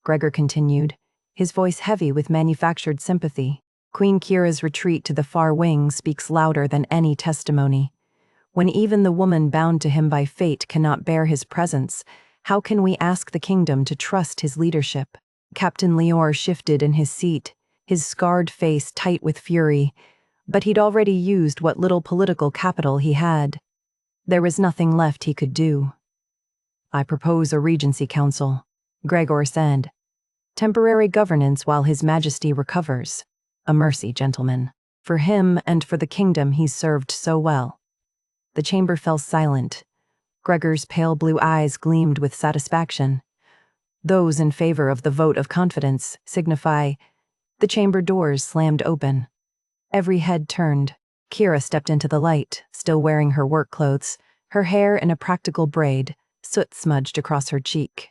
Gregor continued, his voice heavy with manufactured sympathy. "Queen Kira's retreat to the far wing speaks louder than any testimony. When even the woman bound to him by fate cannot bear his presence, how can we ask the kingdom to trust his leadership?" Captain Lior shifted in his seat, his scarred face tight with fury, but he'd already used what little political capital he had. There was nothing left he could do. "I propose a regency council," Gregor said. "Temporary governance while His Majesty recovers. A mercy, gentlemen. For him and for the kingdom he's served so well." The chamber fell silent. Gregor's pale blue eyes gleamed with satisfaction. "Those in favor of the vote of confidence signify—" The chamber doors slammed open. Every head turned. Kira stepped into the light, still wearing her work clothes, her hair in a practical braid, soot smudged across her cheek.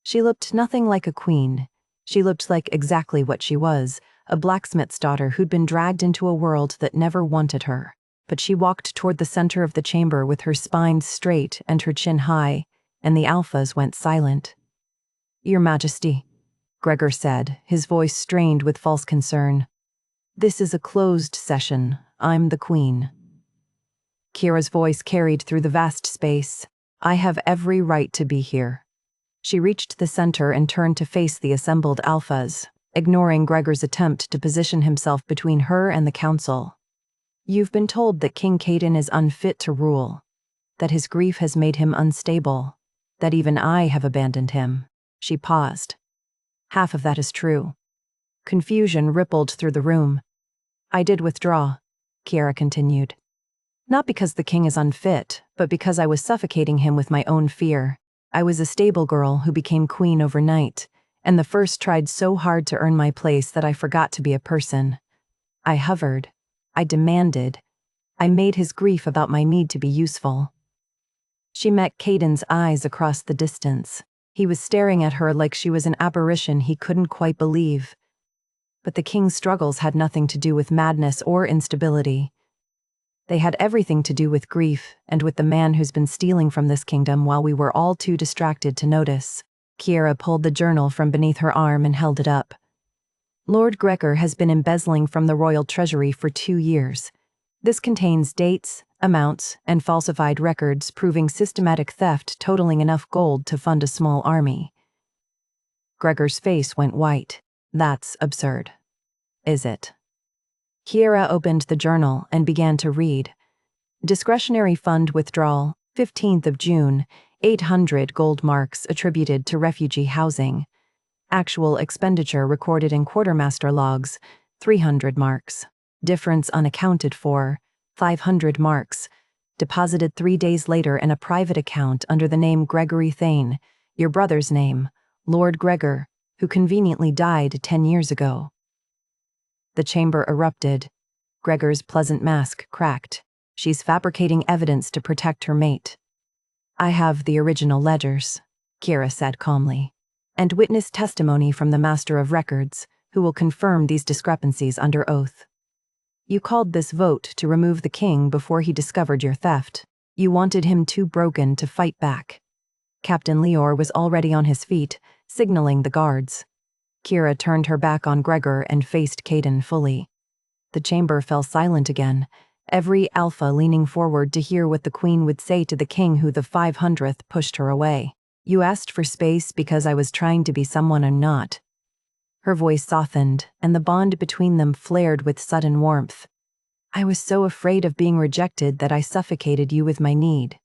She looked nothing like a queen. She looked like exactly what she was, a blacksmith's daughter who'd been dragged into a world that never wanted her. But she walked toward the center of the chamber with her spine straight and her chin high, and the alphas went silent. "Your Majesty," Gregor said, his voice strained with false concern. "This is a closed session. I'm the queen." Kira's voice carried through the vast space. "I have every right to be here." She reached the center and turned to face the assembled alphas, ignoring Gregor's attempt to position himself between her and the council. "You've been told that King Caden is unfit to rule, that his grief has made him unstable, that even I have abandoned him." She paused. "Half of that is true." Confusion rippled through the room. "I did withdraw," Kira continued. "Not because the king is unfit, but because I was suffocating him with my own fear. I was a stable girl who became queen overnight, and the first tried so hard to earn my place that I forgot to be a person. I hovered. I demanded. I made his grief about my need to be useful." She met Caden's eyes across the distance. He was staring at her like she was an apparition he couldn't quite believe. But the king's struggles had nothing to do with madness or instability. They had everything to do with grief and with the man who's been stealing from this kingdom while we were all too distracted to notice. Kira pulled the journal from beneath her arm and held it up. "Lord Gregor has been embezzling from the royal treasury for 2 years. This contains dates, amounts, and falsified records proving systematic theft totaling enough gold to fund a small army." Gregor's face went white. "That's absurd." "Is it?" Kira opened the journal and began to read. "Discretionary fund withdrawal, 15th of June, 800 gold marks attributed to refugee housing. Actual expenditure recorded in quartermaster logs, 300 marks. Difference unaccounted for, 500 marks. Deposited 3 days later in a private account under the name Gregory Thane, your brother's name, Lord Gregor, who conveniently died 10 years ago." The chamber erupted. Gregor's pleasant mask cracked. "She's fabricating evidence to protect her mate." "I have the original ledgers," Kira said calmly, "and witness testimony from the Master of Records, who will confirm these discrepancies under oath. You called this vote to remove the king before he discovered your theft. You wanted him too broken to fight back. Captain Leor was already on his feet, signaling the guards. Kira turned her back on Gregor and faced Caden fully. The chamber fell silent again, every alpha leaning forward to hear what the queen would say to the king who the 500th pushed her away. You asked for space because I was trying to be someone I'm not. Her voice softened, and the bond between them flared with sudden warmth. I was so afraid of being rejected that I suffocated you with my need.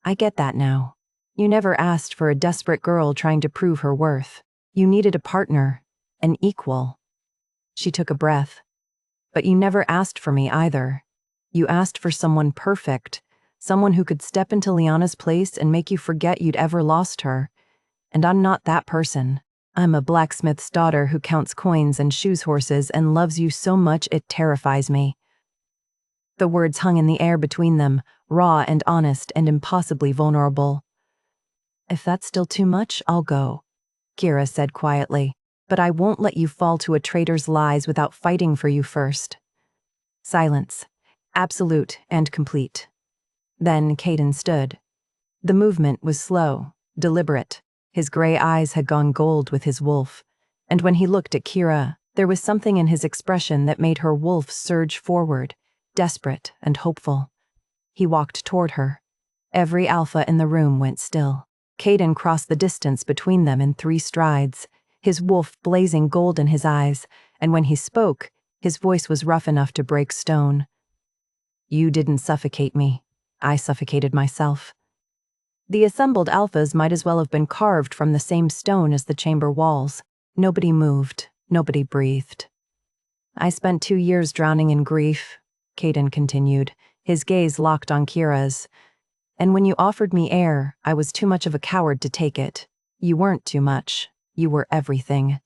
I get that now. You never asked for a desperate girl trying to prove her worth. You needed a partner, an equal. She took a breath. But you never asked for me either. You asked for someone perfect, someone who could step into Liana's place and make you forget you'd ever lost her. And I'm not that person. I'm a blacksmith's daughter who counts coins and shoes horses and loves you so much it terrifies me. The words hung in the air between them, raw and honest and impossibly vulnerable. If that's still too much, I'll go, Kira said quietly. But I won't let you fall to a traitor's lies without fighting for you first. Silence. Absolute and complete. Then Caden stood. The movement was slow, deliberate. His gray eyes had gone gold with his wolf, and when he looked at Kira, there was something in his expression that made her wolf surge forward, desperate and hopeful. He walked toward her. Every alpha in the room went still. Caden crossed the distance between them in 3 strides, his wolf blazing gold in his eyes, and when he spoke, his voice was rough enough to break stone. You didn't suffocate me. I suffocated myself. The assembled alphas might as well have been carved from the same stone as the chamber walls. Nobody moved, nobody breathed. I spent 2 years drowning in grief, Caden continued, his gaze locked on Kira's. And when you offered me air, I was too much of a coward to take it. You weren't too much. You were everything.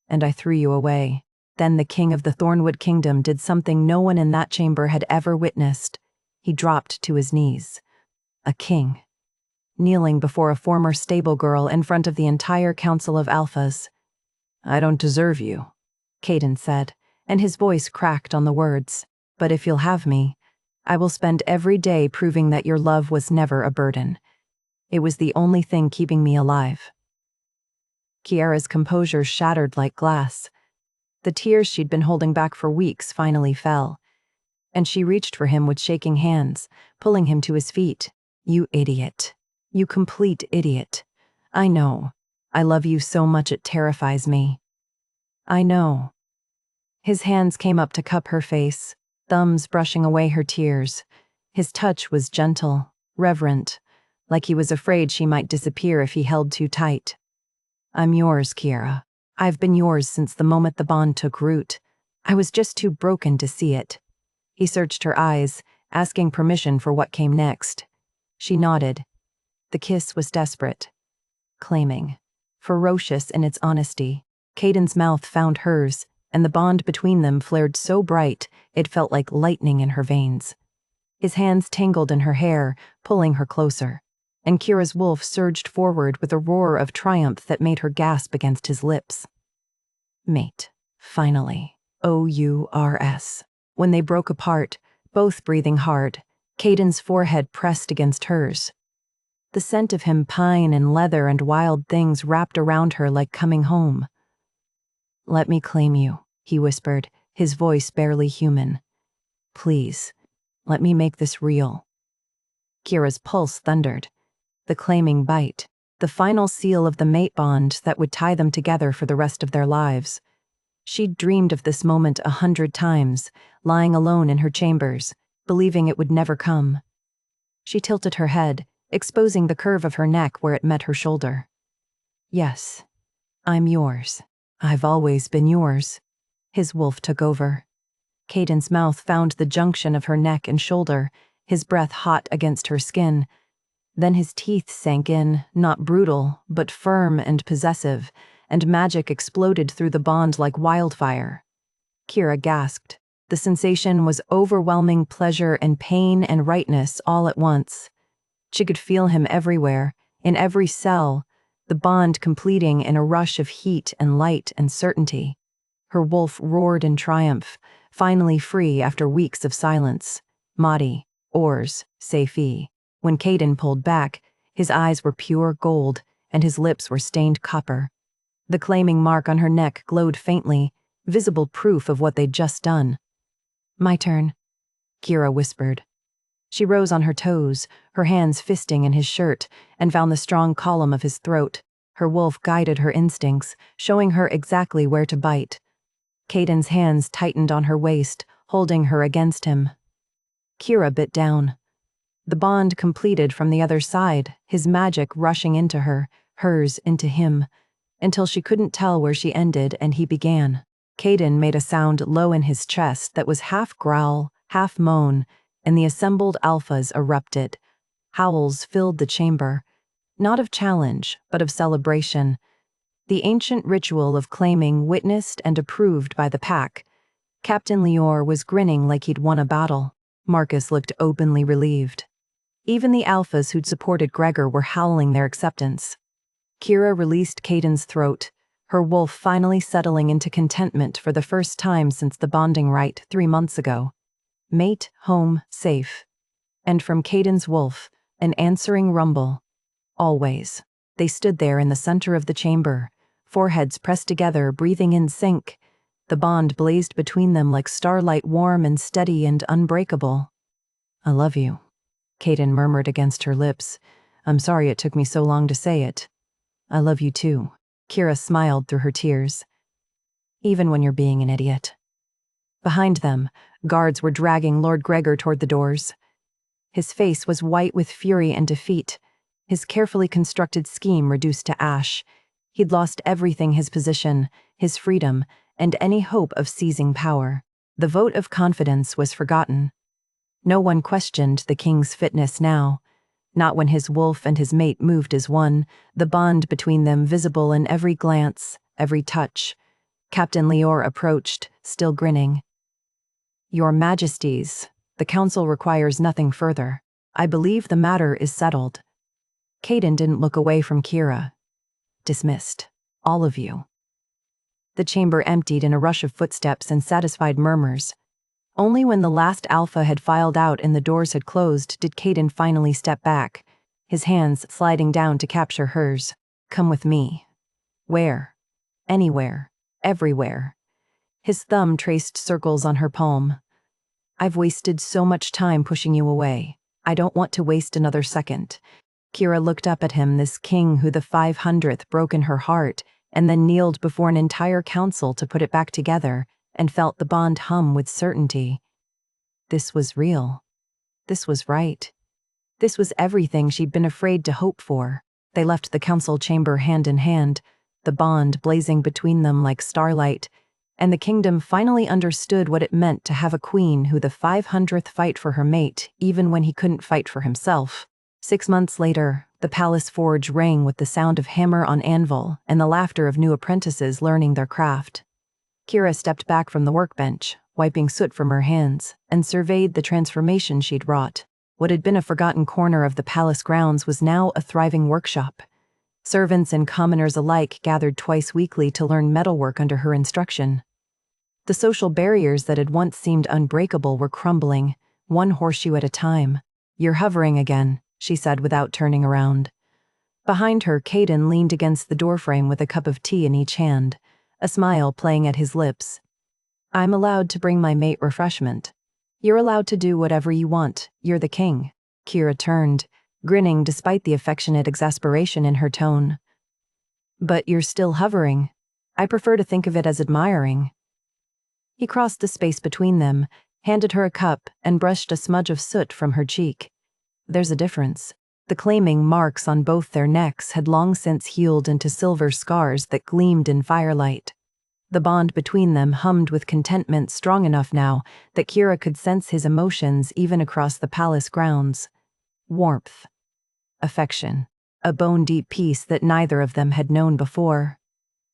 And I threw you away. Then the king of the Thornwood Kingdom did something no one in that chamber had ever witnessed. He dropped to his knees. A king. Kneeling before a former stable girl in front of the entire council of alphas. I don't deserve you, Caden said, and his voice cracked on the words. But if you'll have me, I will spend every day proving that your love was never a burden. It was the only thing keeping me alive. Kiara's composure shattered like glass. The tears she'd been holding back for weeks finally fell, and she reached for him with shaking hands, pulling him to his feet. You idiot. You complete idiot. I know. I love you so much it terrifies me. I know. His hands came up to cup her face, thumbs brushing away her tears. His touch was gentle, reverent, like he was afraid she might disappear if he held too tight. I'm yours, Kiara. I've been yours since the moment the bond took root. I was just too broken to see it. He searched her eyes, asking permission for what came next. She nodded. The kiss was desperate, claiming, ferocious in its honesty. Caden's mouth found hers, and the bond between them flared so bright it felt like lightning in her veins. His hands tangled in her hair, pulling her closer, and Kira's wolf surged forward with a roar of triumph that made her gasp against his lips. Mate, finally. O-U-R-S. When they broke apart, both breathing hard, Caden's forehead pressed against hers. The scent of him, pine and leather and wild things, wrapped around her like coming home. Let me claim you, he whispered, his voice barely human. Please, let me make this real. Kira's pulse thundered. The claiming bite, the final seal of the mate bond that would tie them together for the rest of their lives. She'd dreamed of this moment 100 times, lying alone in her chambers, believing it would never come. She tilted her head, exposing the curve of her neck where it met her shoulder. Yes, I'm yours. I've always been yours. His wolf took over. Caden's mouth found the junction of her neck and shoulder, his breath hot against her skin. Then his teeth sank in, not brutal, but firm and possessive, and magic exploded through the bond like wildfire. Kira gasped. The sensation was overwhelming pleasure and pain and rightness all at once. She could feel him everywhere, in every cell, the bond completing in a rush of heat and light and certainty. Her wolf roared in triumph, finally free after weeks of silence. Mahdi, oars, Seifi. When Caden pulled back, his eyes were pure gold, and his lips were stained copper. The claiming mark on her neck glowed faintly, visible proof of what they'd just done. "My turn," Kira whispered. She rose on her toes, her hands fisting in his shirt, and found the strong column of his throat. Her wolf guided her instincts, showing her exactly where to bite. Caden's hands tightened on her waist, holding her against him. Kira bit down. The bond completed from the other side, his magic rushing into her, hers into him, until she couldn't tell where she ended and he began. Caden made a sound low in his chest that was half growl, half moan, and the assembled alphas erupted. Howls filled the chamber, not of challenge, but of celebration. The ancient ritual of claiming witnessed and approved by the pack. Captain Lior was grinning like he'd won a battle. Marcus looked openly relieved. Even the alphas who'd supported Gregor were howling their acceptance. Kira released Caden's throat, her wolf finally settling into contentment for the first time since the bonding rite 3 months ago. Mate, home, safe. And from Caden's wolf, an answering rumble. Always. They stood there in the center of the chamber, foreheads pressed together, breathing in sync. The bond blazed between them like starlight, warm and steady and unbreakable. "I love you," Caden murmured against her lips. "I'm sorry it took me so long to say it." "I love you too," Kira smiled through her tears. "Even when you're being an idiot." Behind them, guards were dragging Lord Gregor toward the doors. His face was white with fury and defeat, his carefully constructed scheme reduced to ash. He'd lost everything: his position, his freedom, and any hope of seizing power. The vote of confidence was forgotten. No one questioned the king's fitness now. Not when his wolf and his mate moved as one, the bond between them visible in every glance, every touch. Captain Lior approached, still grinning. "Your Majesties, the council requires nothing further. I believe the matter is settled." Caden didn't look away from Kira. "Dismissed. All of you." The chamber emptied in a rush of footsteps and satisfied murmurs. Only when the last alpha had filed out and the doors had closed did Caden finally step back, his hands sliding down to capture hers. "Come with me." "Where?" "Anywhere. Everywhere." His thumb traced circles on her palm. "I've wasted so much time pushing you away. I don't want to waste another second." Kira looked up at him, this king who the 500th broken her heart, and then kneeled before an entire council to put it back together, and felt the bond hum with certainty. This was real. This was right. This was everything she'd been afraid to hope for. They left the council chamber hand in hand, the bond blazing between them like starlight, and the kingdom finally understood what it meant to have a queen who the 500th fight for her mate, even when he couldn't fight for himself. 6 months later, the palace forge rang with the sound of hammer on anvil and the laughter of new apprentices learning their craft. Kira stepped back from the workbench, wiping soot from her hands, and surveyed the transformation she'd wrought. What had been a forgotten corner of the palace grounds was now a thriving workshop. Servants and commoners alike gathered twice weekly to learn metalwork under her instruction. The social barriers that had once seemed unbreakable were crumbling, one horseshoe at a time. "You're hovering again," she said without turning around. Behind her, Caden leaned against the doorframe with a cup of tea in each hand, a smile playing at his lips. "I'm allowed to bring my mate refreshment. You're allowed to do whatever you want. You're the king." Kira turned, grinning despite the affectionate exasperation in her tone. "But you're still hovering. I prefer to think of it as admiring." He crossed the space between them, handed her a cup, and brushed a smudge of soot from her cheek. "There's a difference." The claiming marks on both their necks had long since healed into silver scars that gleamed in firelight. The bond between them hummed with contentment strong enough now that Kira could sense his emotions even across the palace grounds. Warmth. Affection. A bone-deep peace that neither of them had known before.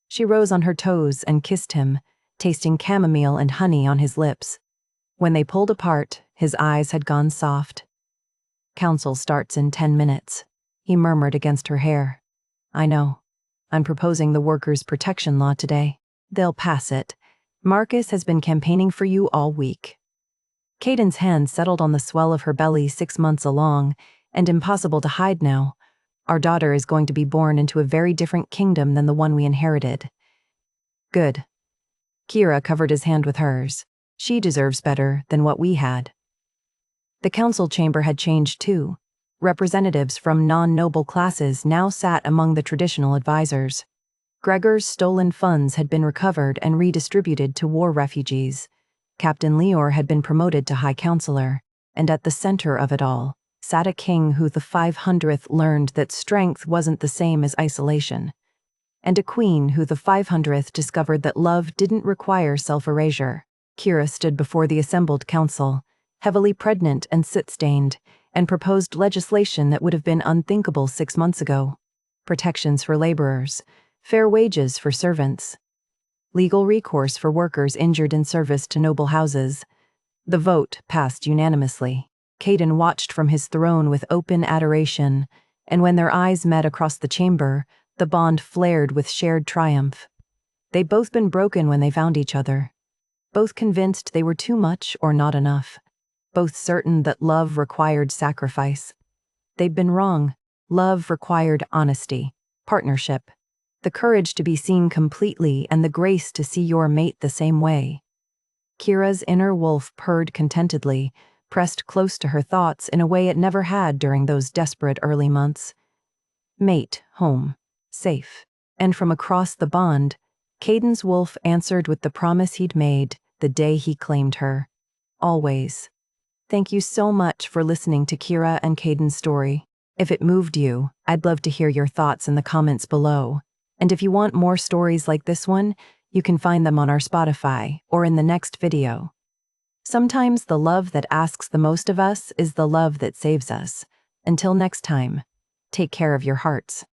She rose on her toes and kissed him, tasting chamomile and honey on his lips. When they pulled apart, his eyes had gone soft. "Council starts in 10 minutes, he murmured against her hair. "I know. I'm proposing the workers' protection law today. They'll pass it. Marcus has been campaigning for you all week." Caden's hand settled on the swell of her belly 6 months along, and impossible to hide now. Our daughter is going to be born into a very different kingdom than the one we inherited. Good. Kira covered his hand with hers. She deserves better than what we had. The council chamber had changed too. Representatives from non-noble classes now sat among the traditional advisors. Gregor's stolen funds had been recovered and redistributed to war refugees. Captain Leor had been promoted to High Counselor, and at the center of it all sat a king who the 500th learned that strength wasn't the same as isolation, and a queen who the 500th discovered that love didn't require self-erasure. Kira stood before the assembled council, heavily pregnant and soot-stained, and proposed legislation that would have been unthinkable 6 months ago. Protections for laborers, fair wages for servants, legal recourse for workers injured in service to noble houses. The vote passed unanimously. Caden watched from his throne with open adoration, and when their eyes met across the chamber, the bond flared with shared triumph. They'd both been broken when they found each other. Both convinced they were too much or not enough. Both certain that love required sacrifice. They'd been wrong. Love required honesty, partnership, the courage to be seen completely and the grace to see your mate the same way. Kira's inner wolf purred contentedly, pressed close to her thoughts in a way it never had during those desperate early months. Mate, home, safe. And from across the bond, Caden's wolf answered with the promise he'd made the day he claimed her. Always. Thank you so much for listening to Kira and Caden's story. If it moved you, I'd love to hear your thoughts in the comments below. And if you want more stories like this one, you can find them on our Spotify or in the next video. Sometimes the love that asks the most of us is the love that saves us. Until next time, take care of your hearts.